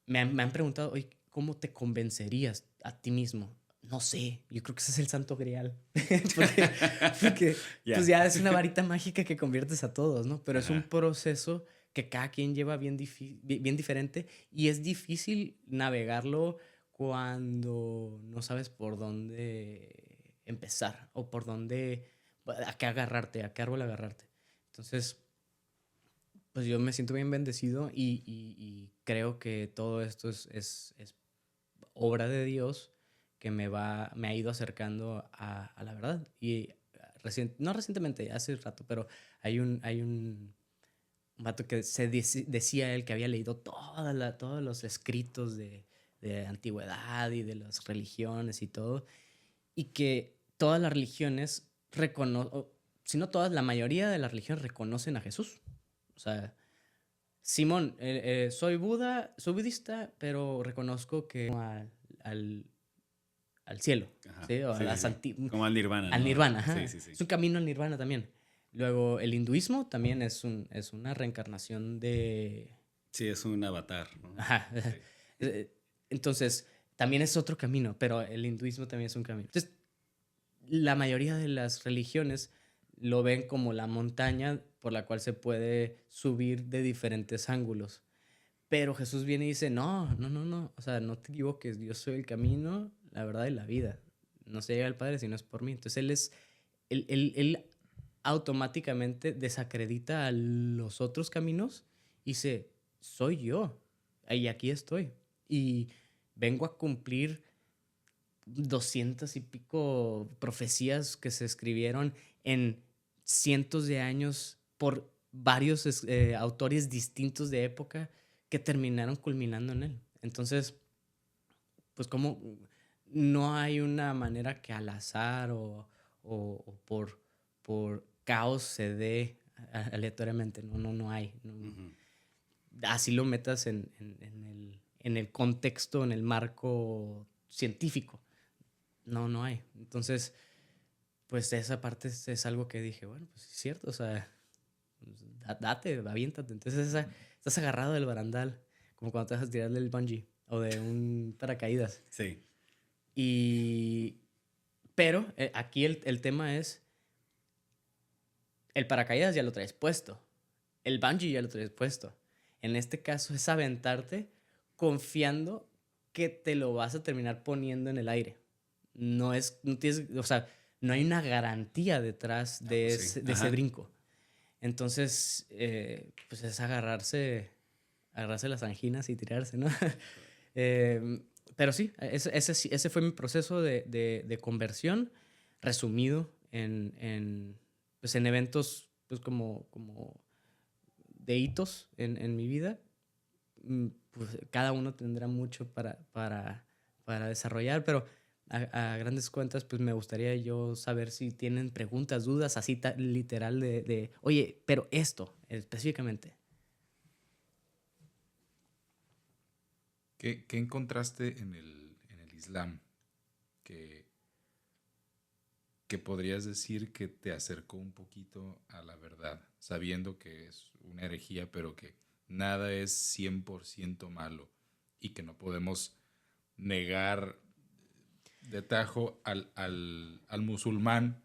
me han preguntado, oye, ¿cómo te convencerías a ti mismo? No sé, yo creo que ese es el santo grial. porque pues ya es una varita mágica que conviertes a todos, ¿no? Pero es un proceso que cada quien lleva bien diferente y es difícil navegarlo cuando no sabes por dónde empezar o a qué agarrarte, a qué árbol agarrarte. Entonces, pues yo me siento bien bendecido y creo que todo esto es obra de Dios que me ha ido acercando a la verdad. Y no recientemente, hace rato, pero hay un vato que decía él que había leído todos los escritos de antigüedad y de las religiones y todo, y que todas las religiones si no todas, la mayoría de las religiones reconocen a Jesús. O sea, Simón, soy budista, pero reconozco que al cielo, Ajá. ¿sí? O Sí, a la sí. Como al nirvana, al ¿no? nirvana, ajá. Sí. Es un camino al nirvana también. Luego, el hinduismo también es una reencarnación de... Sí, es un avatar, ¿no? Ajá. Sí. Entonces, también es otro camino, pero el hinduismo también es un camino. Entonces, la mayoría de las religiones lo ven como la montaña por la cual se puede subir de diferentes ángulos. Pero Jesús viene y dice, no, o sea, no te equivoques, yo soy el camino, la verdad y la vida. No se llega al Padre si no es por mí. Entonces él automáticamente desacredita a los otros caminos y dice, soy yo, y aquí estoy. Y vengo a cumplir 200 y pico profecías que se escribieron en cientos de años por varios autores distintos de época que terminaron culminando en él. Entonces, pues como no hay una manera que al azar o por caos se dé aleatoriamente, no hay. Uh-huh. Así lo metas en el contexto, en el marco científico. No hay. Entonces, pues esa parte es algo que dije, bueno, pues es cierto, o sea, date, aviéntate. Entonces estás agarrado del barandal, como cuando te vas a tirar del bungee o de un paracaídas. Sí. Pero aquí el tema es, el paracaídas ya lo traes puesto. el bungee ya lo traes puesto. En este caso es aventarte confiando que te lo vas a terminar poniendo en el aire. No tienes, o sea, no hay una garantía detrás de, pues sí. de ese brinco. Entonces, pues es agarrarse las anginas y tirarse, ¿no? Pero sí, ese fue mi proceso de conversión resumido pues en eventos pues como de hitos en mi vida. Pues cada uno tendrá mucho para desarrollar, pero a grandes cuentas, pues me gustaría yo saber si tienen preguntas, dudas, así literal oye, pero esto específicamente. ¿Qué encontraste en el Islam que podrías decir que te acercó un poquito a la verdad, sabiendo que es una herejía, pero que nada es 100% malo y que no podemos negar de tajo al musulmán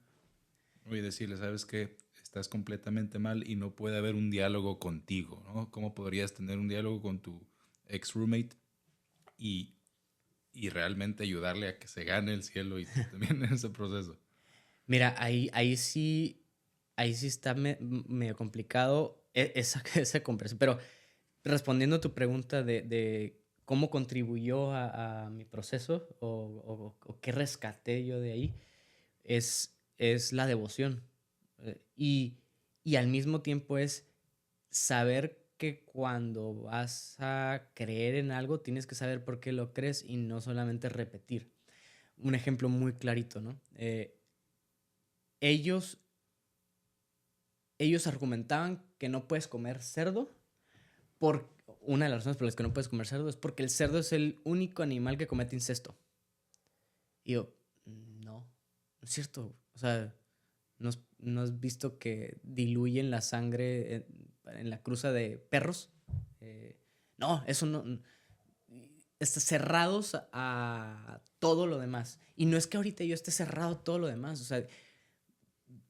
y decirle, ¿sabes qué? Estás completamente mal y no puede haber un diálogo contigo, ¿no? ¿Cómo podrías tener un diálogo con tu ex roommate y, y realmente ayudarle a que se gane el cielo y tú también en ese proceso? Mira, ahí sí está medio complicado esa conversación, pero respondiendo a tu pregunta de cómo contribuyó a mi proceso o qué rescaté yo de ahí, es la devoción. Y al mismo tiempo es saber que cuando vas a creer en algo, tienes que saber por qué lo crees y no solamente repetir. Un ejemplo muy clarito, ¿no? Ellos argumentaban que no puedes comer cerdo por una de las razones por las que no puedes comer cerdo es porque el cerdo es el único animal que comete incesto. Y yo, no es cierto. O sea, ¿no has visto que diluyen la sangre en la cruza de perros? No, eso no. Está cerrados a todo lo demás. Y no es que ahorita yo esté cerrado a todo lo demás. O sea,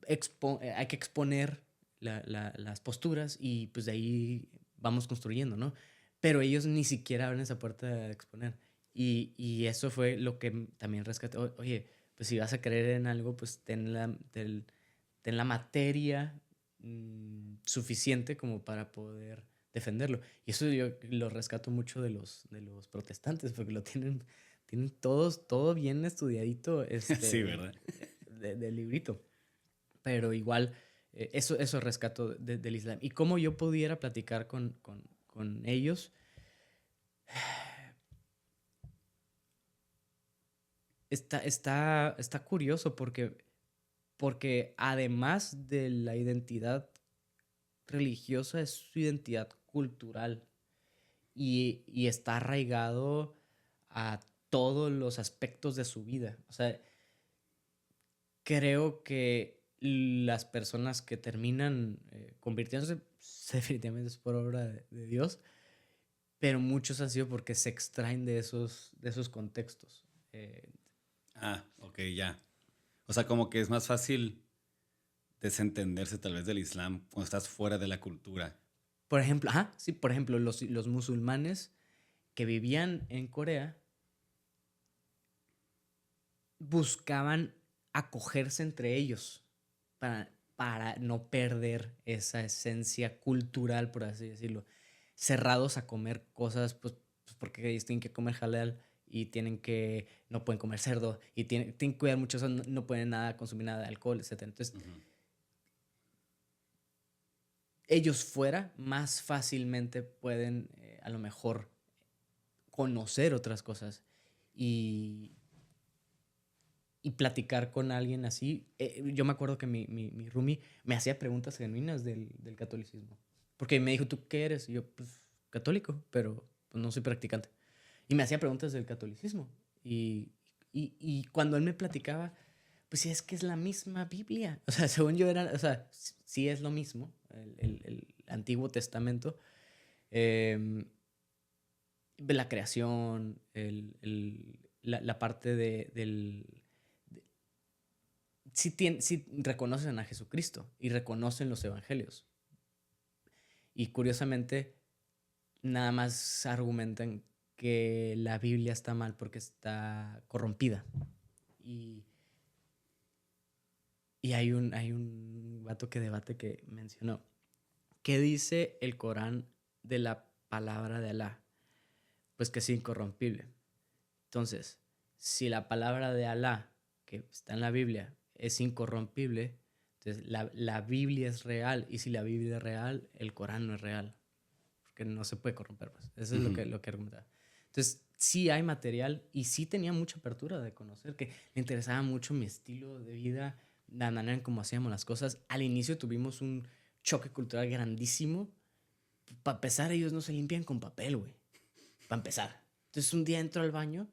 hay que exponer las posturas y pues de ahí vamos construyendo, ¿no? Pero ellos ni siquiera abren esa puerta de exponer. Y eso fue lo que también rescaté. Oye, pues si vas a creer en algo, pues ten la materia suficiente como para poder defenderlo. Y eso yo lo rescato mucho de los protestantes, porque lo tienen todos, todo bien estudiadito Sí, ¿verdad? del librito. Pero igual, eso rescato del Islam. Y cómo yo pudiera platicar con ellos. Está curioso porque además de la identidad religiosa, es su identidad cultural. Y está arraigado a todos los aspectos de su vida. O sea, creo que las personas que terminan convirtiéndose, definitivamente es por obra de Dios, pero muchos han sido porque se extraen de esos contextos. Ok, ya. O sea, como que es más fácil desentenderse tal vez del Islam cuando estás fuera de la cultura. Por ejemplo, sí, por ejemplo, los musulmanes que vivían en Corea buscaban acogerse entre ellos para no perder esa esencia cultural, por así decirlo. Cerrados a comer cosas, pues porque ellos tienen que comer halal y no pueden comer cerdo y tienen que cuidar mucho eso, no pueden consumir nada de alcohol, etc. Entonces, ellos fuera más fácilmente pueden a lo mejor conocer otras cosas y platicar con alguien así. Yo me acuerdo que mi roomie me hacía preguntas genuinas del catolicismo. Porque me dijo, ¿tú qué eres? Y yo, pues, católico, pero pues, no soy practicante. Y me hacía preguntas del catolicismo. Y cuando él me platicaba, pues sí, es que es la misma Biblia. O sea, según yo o sea, sí es lo mismo, el Antiguo Testamento. La creación, la parte sí reconocen a Jesucristo y reconocen los evangelios. Y curiosamente, nada más argumentan que la Biblia está mal porque está corrompida. Y, y hay un vato que debate que mencionó. ¿Qué dice el Corán de la palabra de Alá? Pues que es incorrompible. Entonces, si la palabra de Alá, que está en la Biblia, es incorrompible, entonces la Biblia es real. Y si la Biblia es real, el Corán no es real. Porque no se puede corromper, pues. Eso es lo que argumentaba. Entonces, sí hay material y sí tenía mucha apertura de conocer, que le interesaba mucho mi estilo de vida, la manera en cómo hacíamos las cosas. Al inicio tuvimos un choque cultural grandísimo. Para empezar, ellos no se limpian con papel, güey. Para empezar. Entonces, un día entro al baño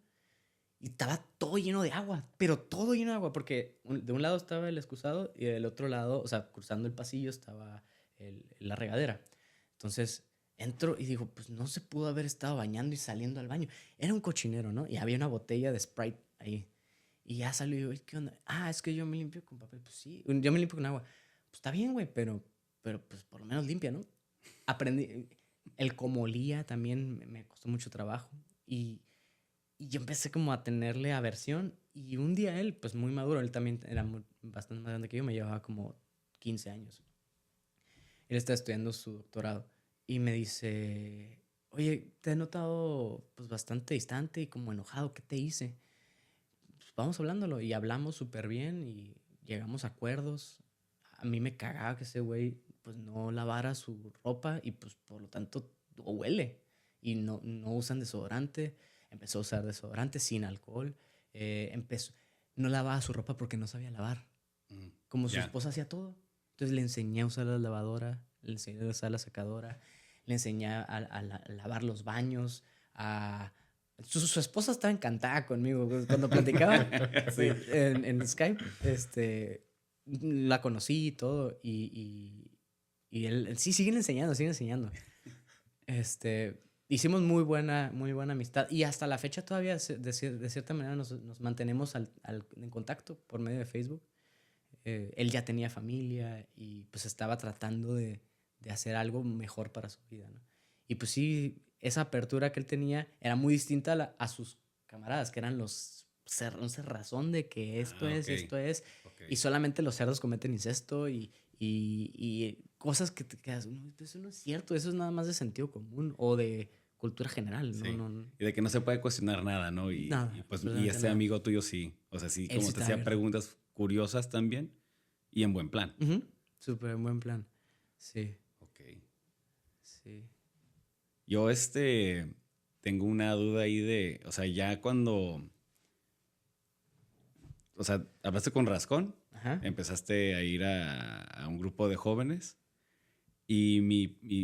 y estaba todo lleno de agua, pero todo lleno de agua, porque de un lado estaba el excusado y del otro lado, o sea, cruzando el pasillo estaba la regadera. Entonces entro y digo, pues no se pudo haber estado bañando y saliendo al baño. Era un cochinero, ¿no? Y había una botella de Sprite ahí. Y ya salió y digo, ¿qué onda? Ah, es que yo me limpio con papel. Pues sí, yo me limpio con agua. Pues está bien, güey, pero pues por lo menos limpia, ¿no? Aprendí. El cómo olía también me costó mucho trabajo. Y yo empecé como a tenerle aversión. Y un día él, pues muy maduro, él también era bastante más grande que yo, me llevaba como 15 años. Él está estudiando su doctorado y me dice, oye, te he notado pues bastante distante y como enojado, ¿qué te hice? Pues vamos hablándolo y hablamos súper bien y llegamos a acuerdos. A mí me cagaba que ese güey pues no lavara su ropa y pues por lo tanto huele y no usan desodorante. Empezó a usar desodorante sin alcohol. Empezó, no lavaba su ropa porque no sabía lavar. Como su esposa hacía todo. Entonces le enseñé a usar la lavadora, le enseñé a usar la secadora, le enseñé a lavar los baños, a... Su esposa estaba encantada conmigo. Cuando platicaba Sí. en Skype, la conocí y todo. Y él sí, siguen enseñando, siguen enseñando. Hicimos muy buena amistad. Y hasta la fecha todavía, de cierta manera, nos mantenemos en contacto por medio de Facebook. Él ya tenía familia y pues estaba tratando de hacer algo mejor para su vida, ¿no? Y pues sí, esa apertura que él tenía era muy distinta a sus camaradas, que eran los un cerrazón de que esto esto es, y solamente los cerdos cometen incesto y cosas que te quedas, no, eso no es cierto, eso es nada más de sentido común o de cultura general, sí. no. Y de que no se puede cuestionar nada, ¿no? Nada, Y este nada. amigo tuyo sí. O sea, sí, Él como sí te estaba hacía abierto. preguntas curiosas también y en buen plan. Súper buen plan. Sí. Ok. Sí. Yo tengo una duda ahí de, o sea, ya cuando, o sea, hablaste con Rascón, Ajá. empezaste a ir a un grupo de jóvenes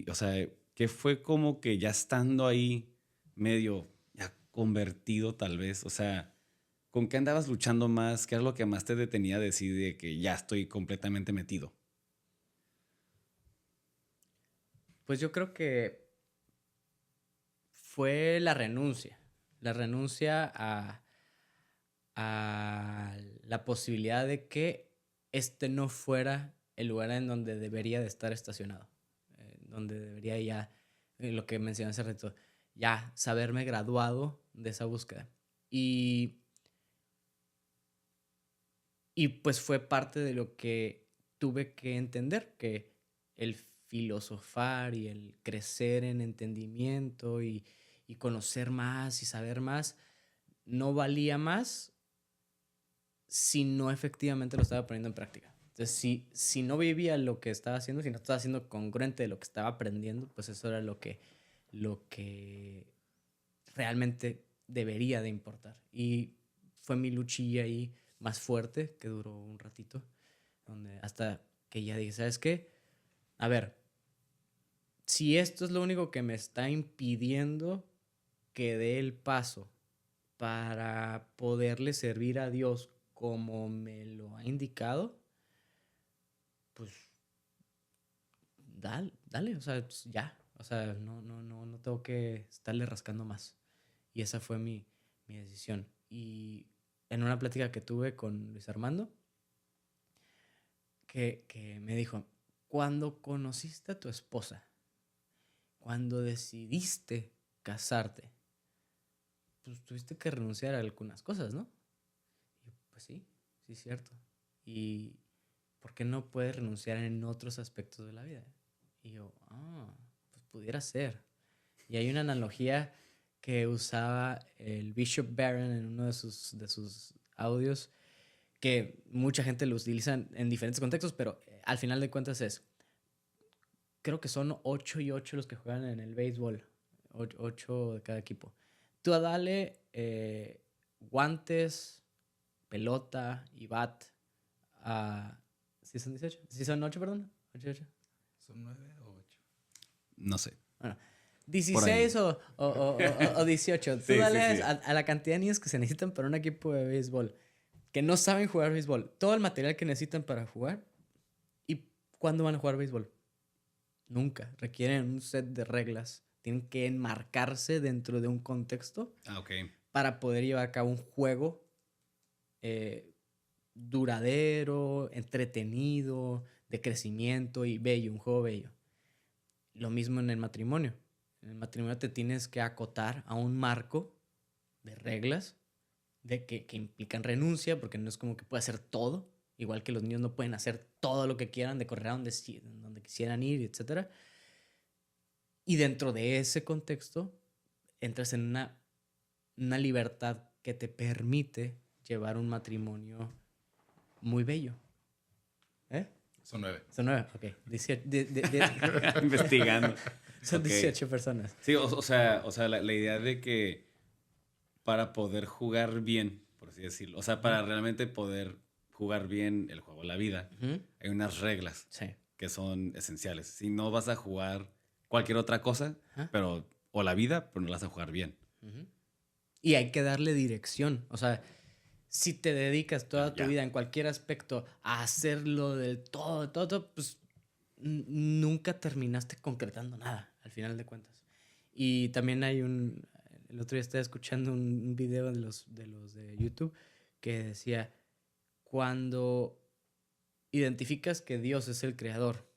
o sea, que fue como que ya estando ahí medio ya convertido tal vez, o sea, ¿con qué andabas luchando más? ¿Qué es lo que más te detenía a decir de que ya estoy completamente metido? Pues yo creo que fue la renuncia. La renuncia a la posibilidad de que este no fuera el lugar en donde debería de estar estacionado. Donde debería ya, lo que mencioné hace rato, ya saberme graduado de esa búsqueda. Y pues fue parte de lo que tuve que entender, que el filosofar y el crecer en entendimiento y conocer más y saber más no valía más si no efectivamente lo estaba poniendo en práctica. Entonces, si no vivía lo que estaba haciendo, si no estaba haciendo congruente de lo que estaba aprendiendo, pues eso era lo que realmente debería de importar. Y fue mi luchilla ahí más fuerte, que duró un ratito, donde hasta que ya dije, ¿sabes qué? A ver, si esto es lo único que me está impidiendo que dé el paso para poderle servir a Dios como me lo ha indicado, pues dale, o sea, ya, o sea, no tengo que estarle rascando más. Y esa fue mi decisión. Y en una plática que tuve con Luis Armando, que me dijo, cuando conociste a tu esposa, cuando decidiste casarte, pues tuviste que renunciar a algunas cosas, ¿no? Y yo, pues sí, sí es cierto. ¿Y por qué no puedes renunciar en otros aspectos de la vida? Y yo, pues pudiera ser. Y hay una analogía que usaba el Bishop Barron en uno de sus audios, que mucha gente lo utiliza en diferentes contextos, pero al final de cuentas creo que son 8 y 8 los que juegan en el béisbol, 8 de cada equipo. Tú dale guantes, pelota y bat a... ¿Sí son 18? ¿Sí son 8, perdón? 8 y 8. ¿Son 9 o 8? No sé. Bueno, 16 o 18. Tú Sí, dale sí. a la cantidad de niños que se necesitan para un equipo de béisbol, que no saben jugar béisbol, todo el material que necesitan para jugar. ¿Y cuándo van a jugar béisbol? Nunca. Requieren un set de reglas. Tienen que enmarcarse dentro de un contexto Ok. para poder llevar a cabo un juego duradero, entretenido, de crecimiento y bello, un juego bello. Lo mismo en el matrimonio. En el matrimonio te tienes que acotar a un marco de reglas que implican renuncia, porque no es como que pueda hacer todo, igual que los niños no pueden hacer todo lo que quieran, de correr a donde quisieran ir, etc. Y dentro de ese contexto entras en una libertad que te permite llevar un matrimonio muy bello. Son 9. Son 9, ok. 18, Investigando. son Ok. 18 personas. Sí, o sea la idea de que para poder jugar bien, por así decirlo, o sea, para realmente poder jugar bien el juego de la vida, hay unas reglas Sí. que son esenciales. Si no vas a jugar cualquier otra cosa, o la vida, pero no la vas a jugar bien. Y hay que darle dirección. O sea, si te dedicas toda tu vida en cualquier aspecto a hacerlo del todo, pues nunca terminaste concretando nada, al final de cuentas. Y también hay el otro día estaba escuchando un video de los de YouTube que decía, cuando identificas que Dios es el creador,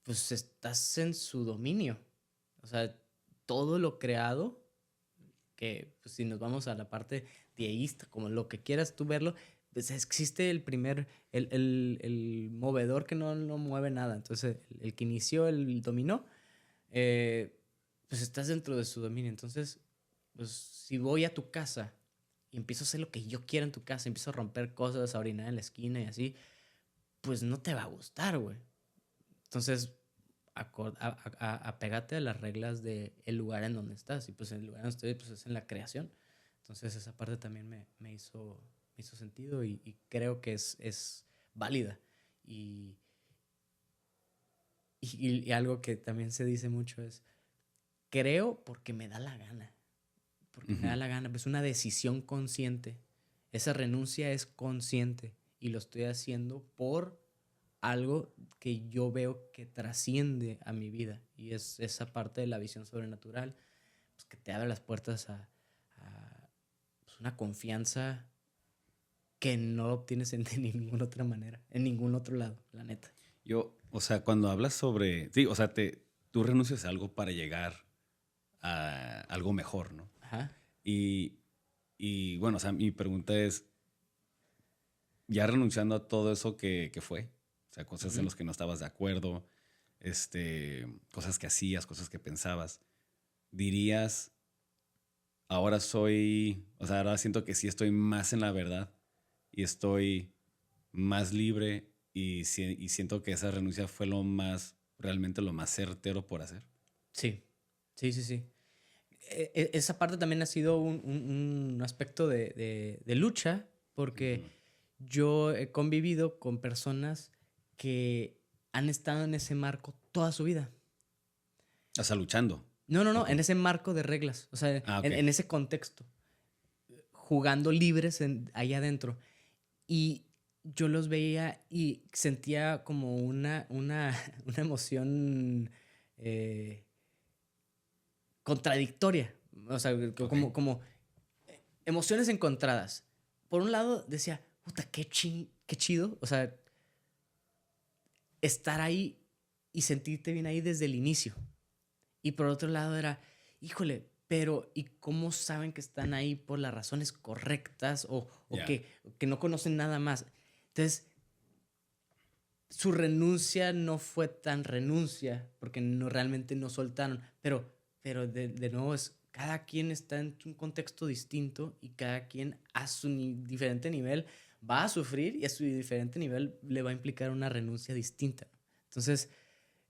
pues estás en su dominio. O sea, todo lo creado, que pues, si nos vamos a la parte deísta, como lo que quieras tú verlo, pues existe el movedor que no mueve nada. Entonces, el que inició, el dominó, pues estás dentro de su dominio. Entonces, pues si voy a tu casa y empiezo a hacer lo que yo quiero en tu casa, empiezo a romper cosas, a orinar en la esquina y así, pues no te va a gustar, güey. Entonces, apégate a las reglas del lugar en donde estás. Y pues el lugar en donde estoy pues, es en la creación. Entonces esa parte también me hizo sentido y creo que es válida. Y algo que también se dice mucho es, creo porque me da la gana. Porque me da la gana. Es una decisión consciente. Esa renuncia es consciente. Y lo estoy haciendo por algo que yo veo que trasciende a mi vida. Y es esa parte de la visión sobrenatural, pues, que te abre las puertas a pues, una confianza que no obtienes de ninguna otra manera, en ningún otro lado, la neta. O sea, cuando hablas sobre... Sí, o sea, tú renuncias a algo para llegar a algo mejor, ¿no? Ajá. Y bueno, o sea, mi pregunta es, ya renunciando a todo eso que fue, o sea, cosas en las que no estabas de acuerdo, cosas que hacías, cosas que pensabas, dirías, ahora ahora siento que sí estoy más en la verdad y estoy más libre y siento que esa renuncia fue realmente lo más certero por hacer. Sí. Esa parte también ha sido un aspecto de lucha, porque yo he convivido con personas que han estado en ese marco toda su vida. O sea, luchando. No, en ese marco de reglas, o sea, okay. en ese contexto, jugando libres allá adentro. Y yo los veía y sentía como una emoción contradictoria, o sea, como emociones encontradas. Por un lado decía, puta, qué chido, o sea, estar ahí y sentirte bien ahí desde el inicio. Y por otro lado era, híjole, pero ¿y cómo saben que están ahí por las razones correctas o que no conocen nada más? Entonces, su renuncia no fue tan renuncia, porque no, realmente no soltaron, pero de nuevo cada quien está en un contexto distinto y cada quien a su diferente nivel va a sufrir y a su diferente nivel le va a implicar una renuncia distinta. Entonces,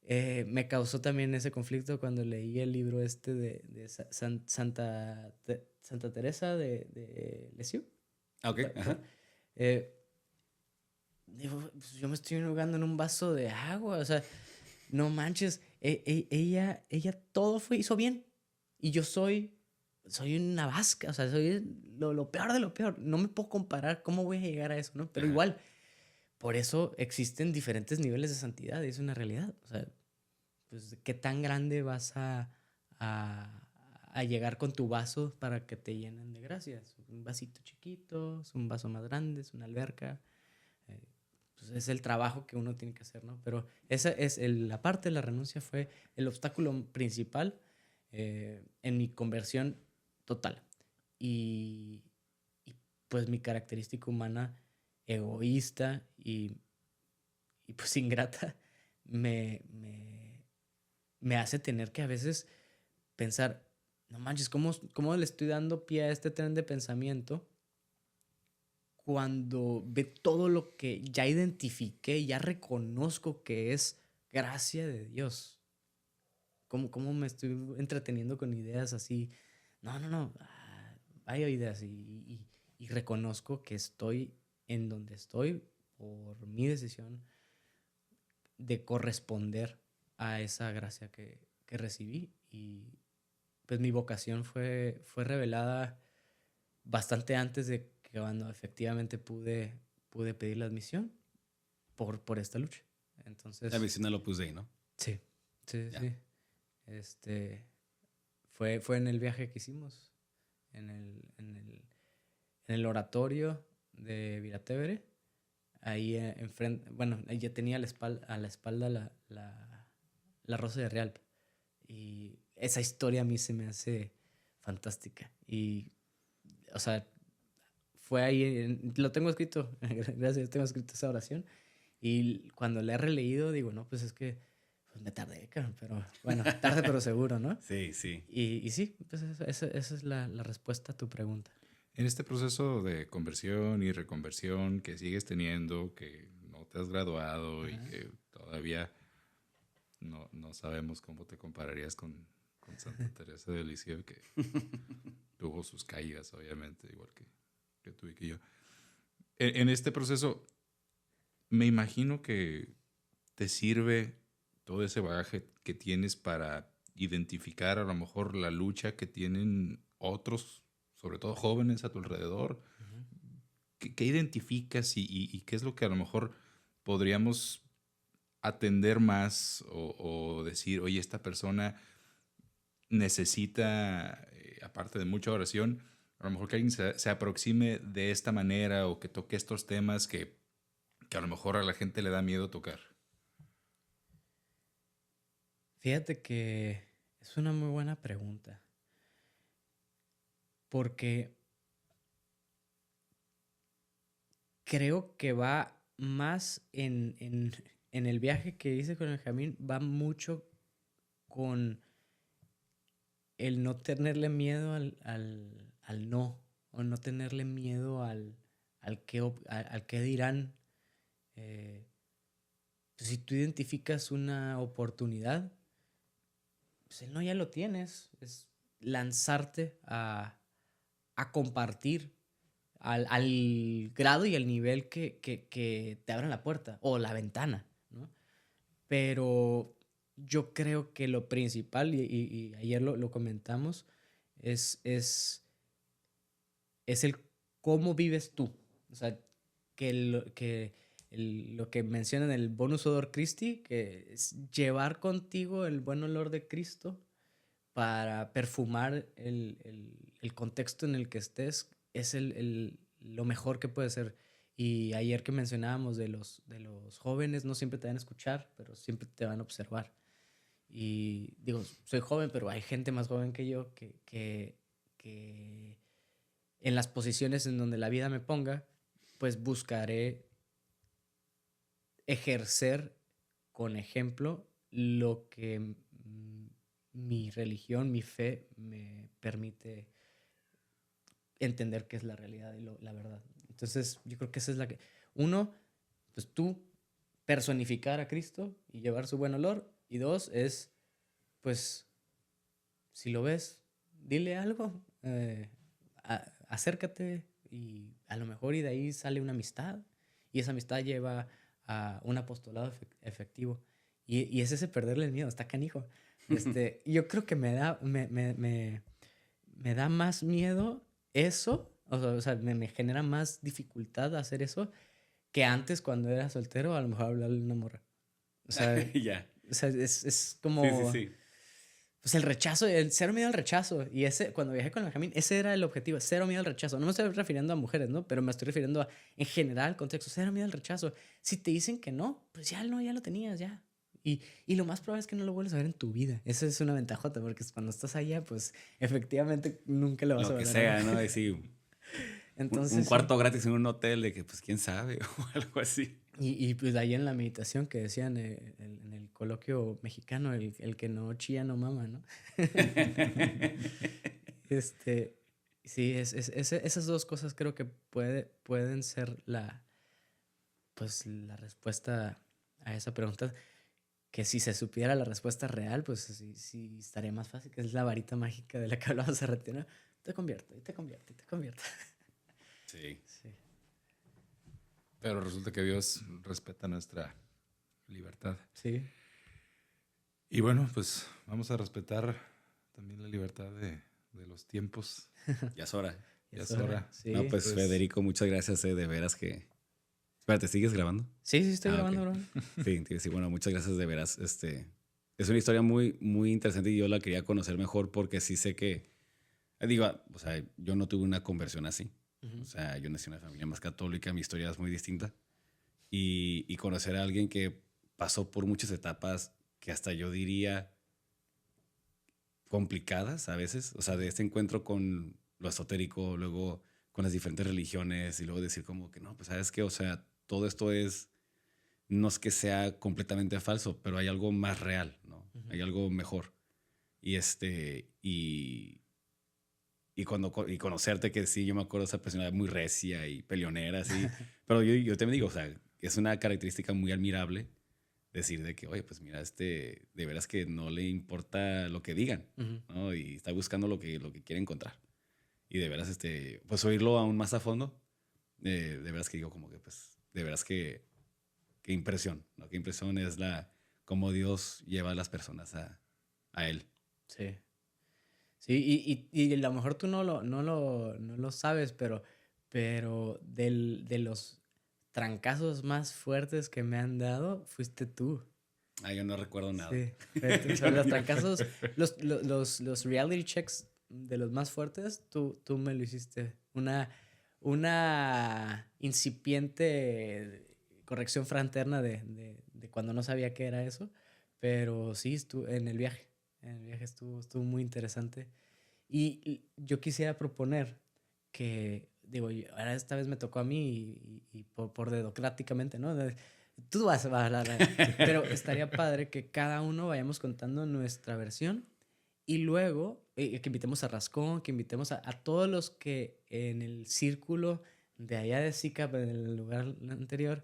me causó también ese conflicto cuando leí el libro de Santa Teresa de Lisieux. Ok, ajá. Digo, pues yo me estoy ahogando en un vaso de agua, o sea, no manches, ella todo hizo bien y yo soy una vasca, o sea, soy lo peor de lo peor, no me puedo comparar, ¿cómo voy a llegar a eso, no? Pero igual, por eso existen diferentes niveles de santidad, es una realidad, o sea, pues, ¿qué tan grande vas a llegar con tu vaso para que te llenen de gracias? Un vasito chiquito, es un vaso más grande, es una alberca. Pues es el trabajo que uno tiene que hacer, ¿no? Pero esa es la parte de la renuncia fue el obstáculo principal en mi conversión total. Y pues mi característica humana egoísta y pues ingrata me hace tener que a veces pensar, no manches, ¿cómo le estoy dando pie a este tren de pensamiento cuando ve todo lo que ya identifiqué, ya reconozco que es gracia de Dios? ¿Cómo me estoy entreteniendo con ideas así? No. Hay ideas y reconozco que estoy en donde estoy por mi decisión de corresponder a esa gracia que recibí. Y pues mi vocación fue revelada bastante antes de que cuando efectivamente pude pedir la admisión por esta lucha. Entonces, La misión del Opus Dei, ¿no? Sí. Fue en el viaje que hicimos, en el oratorio de Viratevere. Ahí enfrente, bueno, ella tenía a la espalda la Rosa de Rialp. Y esa historia a mí se me hace fantástica. Y, o sea, fue ahí, lo tengo escrito, gracias, tengo escrito esa oración. Y cuando la he releído, digo, no, pues es que pues me tardé, pero bueno, tarde pero seguro, ¿no? Sí, sí. Y sí, pues esa es la respuesta a tu pregunta. En este proceso de conversión y reconversión que sigues teniendo, que no te has graduado y que todavía no sabemos cómo te compararías con Santa Teresa de Lisieux, que tuvo sus caídas, obviamente, igual que tú y que yo. En este proceso, me imagino que te sirve todo ese bagaje que tienes para identificar a lo mejor la lucha que tienen otros, sobre todo jóvenes a tu alrededor. ¿Qué identificas y qué es lo que a lo mejor podríamos atender más o decir, oye, esta persona necesita, aparte de mucha oración, a lo mejor que alguien se aproxime de esta manera o que toque estos temas que a lo mejor a la gente le da miedo tocar? Fíjate que es una muy buena pregunta. Porque creo que va más en el viaje que hice con el Benjamín, va mucho con el no tenerle miedo al no, o no tenerle miedo al qué dirán. Pues si tú identificas una oportunidad, pues el no ya lo tienes. Es lanzarte a compartir al grado y al nivel que te abran la puerta o la ventana, ¿no? Pero yo creo que lo principal, y ayer lo comentamos, es el cómo vives tú. O sea, lo que menciona en el Bonus Odor Christi, que es llevar contigo el buen olor de Cristo para perfumar el contexto en el que estés, es lo mejor que puede ser. Y ayer que mencionábamos de los jóvenes, no siempre te van a escuchar, pero siempre te van a observar. Y digo, soy joven, pero hay gente más joven que yo que en las posiciones en donde la vida me ponga, pues buscaré ejercer con ejemplo lo que mi religión, mi fe me permite entender que es la realidad y la verdad. Entonces, yo creo que esa es la que... Uno, pues tú personificar a Cristo y llevar su buen olor. Y dos, es, pues, si lo ves, dile algo, acércate y a lo mejor y de ahí sale una amistad. Y esa amistad lleva a un apostolado efectivo. Y es ese perderle el miedo, está canijo. Yo creo que me da más miedo eso, o sea me genera más dificultad hacer eso que antes cuando era soltero, a lo mejor hablarle a una morra. O sea, Ya. o sea es como... Sí. Pues el rechazo, el cero miedo al rechazo. Y ese, cuando viajé con Benjamín, ese era el objetivo, cero miedo al rechazo. No me estoy refiriendo a mujeres, ¿no? Pero me estoy refiriendo a, en general, contexto, cero miedo al rechazo. Si te dicen que no, pues ya no, ya lo tenías, ya. Y lo más probable es que no lo vuelvas a ver en tu vida. Eso es una ventajota, porque cuando estás allá, pues efectivamente nunca lo vas a ver. Lo que sea, ¿no? Y sí, entonces, un cuarto gratis en un hotel de que, pues, quién sabe, o algo así. Y pues ahí en la meditación que decían en el coloquio mexicano, el que no chilla no mama, ¿no? Sí, esas dos cosas creo que pueden ser pues, la respuesta a esa pregunta. Que si se supiera la respuesta real, pues sí estaría más fácil, que es la varita mágica de la que hablamos hace rato, ¿no? Te convierte, y te convierte, y te convierte. Sí. Pero resulta que Dios respeta nuestra libertad. Sí. Y bueno, pues vamos a respetar también la libertad de los tiempos. Ya es hora. Ya es hora. Sí. No, pues Federico, muchas gracias, de veras que... Espérate, ¿sigues grabando? Sí, estoy grabando, ok. bro. Sí, bueno, muchas gracias de veras. Es una historia muy, muy interesante y yo la quería conocer mejor porque sí sé que, digo, o sea, yo no tuve una conversión así. O sea, yo nací en una familia más católica, mi historia es muy distinta. Y conocer a alguien que pasó por muchas etapas que hasta yo diría complicadas a veces. O sea, de este encuentro con lo esotérico, luego con las diferentes religiones y luego decir como que no, pues sabes qué, o sea, todo esto no es que sea completamente falso, pero hay algo más real, ¿no? Hay algo mejor. Y y conocerte, que sí, yo me acuerdo de esa persona muy recia y peleonera, así. Pero yo te digo, o sea, es una característica muy admirable decir de que, oye, pues mira, de veras que no le importa lo que digan, ¿no? Y está buscando lo que quiere encontrar. Y de veras, pues oírlo aún más a fondo, de veras que digo como que, pues, de veras que qué impresión, ¿no? Qué impresión es cómo Dios lleva a las personas a Él. Sí. Sí, y a lo mejor tú no lo sabes, pero de los trancazos más fuertes que me han dado, fuiste tú. Yo no recuerdo nada. Sí. O sea, los trancazos, los reality checks de los más fuertes, tú me lo hiciste. Una incipiente corrección fraterna de cuando no sabía qué era eso, pero sí, en el viaje estuvo muy interesante. Y yo quisiera proponer que, digo, ahora esta vez me tocó a mí y por dedocráticamente, ¿no? Tú vas a hablar, pero estaría padre que cada uno vayamos contando nuestra versión y luego que invitemos a Rascón, que invitemos a todos los que en el círculo de allá de SICAP, en el lugar anterior,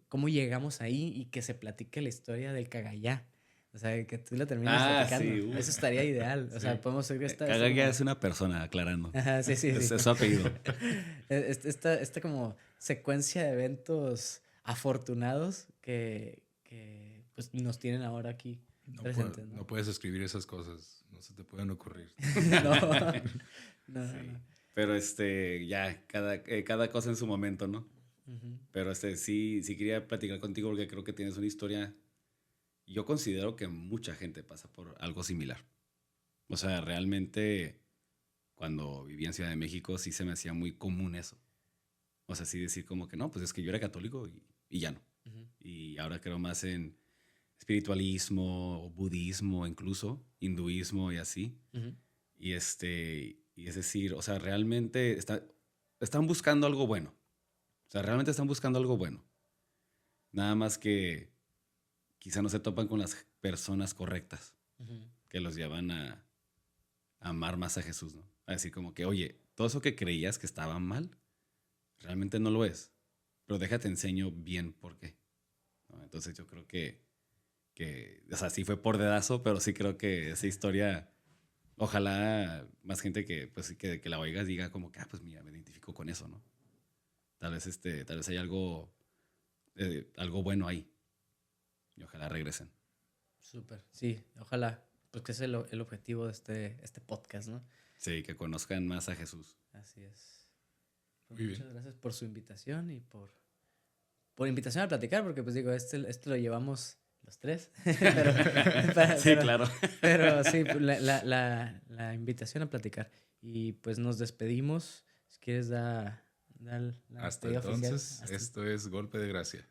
cómo llegamos ahí y que se platique la historia del Cagayá. O sea, que tú la terminas platicando. Sí, eso estaría ideal. O sea, podemos seguir esta... Cagayá es una persona, aclarando. Ajá, sí. Es su apellido. Esta como secuencia de eventos afortunados que pues nos tienen ahora aquí presentes. No puedes escribir esas cosas, no se te pueden ocurrir. No. Pero ya, cada cosa en su momento, ¿no? Pero sí quería platicar contigo porque creo que tienes una historia. Yo considero que mucha gente pasa por algo similar. O sea, realmente cuando vivía en Ciudad de México sí se me hacía muy común eso. O sea, sí decir como que no, pues es que yo era católico y ya no. Y ahora creo más en espiritualismo, budismo, incluso hinduismo y así. Ujú. Y es decir, o sea, realmente están buscando algo bueno. O sea, realmente están buscando algo bueno. Nada más que quizá no se topan con las personas correctas Ujú. que los llevan a amar más a Jesús, ¿no? A decir como que, oye, todo eso que creías que estaba mal, realmente no lo es. Pero déjate enseño bien por qué, ¿no? Entonces yo creo o sea, sí fue por dedazo, pero sí creo que esa historia, ojalá más gente pues, que la oiga diga como que, pues mira, me identifico con eso, ¿no? Tal vez hay algo bueno ahí. Y ojalá regresen. Súper. Sí, ojalá. Pues que es el objetivo de este podcast, ¿no? Sí, que conozcan más a Jesús. Así es. Pues Muy muchas bien. gracias por su invitación y por invitación a platicar, porque pues digo, este lo llevamos los tres. Sí, claro. Pero sí, la invitación a platicar. Y pues nos despedimos. Si quieres, da la Hasta despedida oficial. entonces, esto es Golpe de Gracia.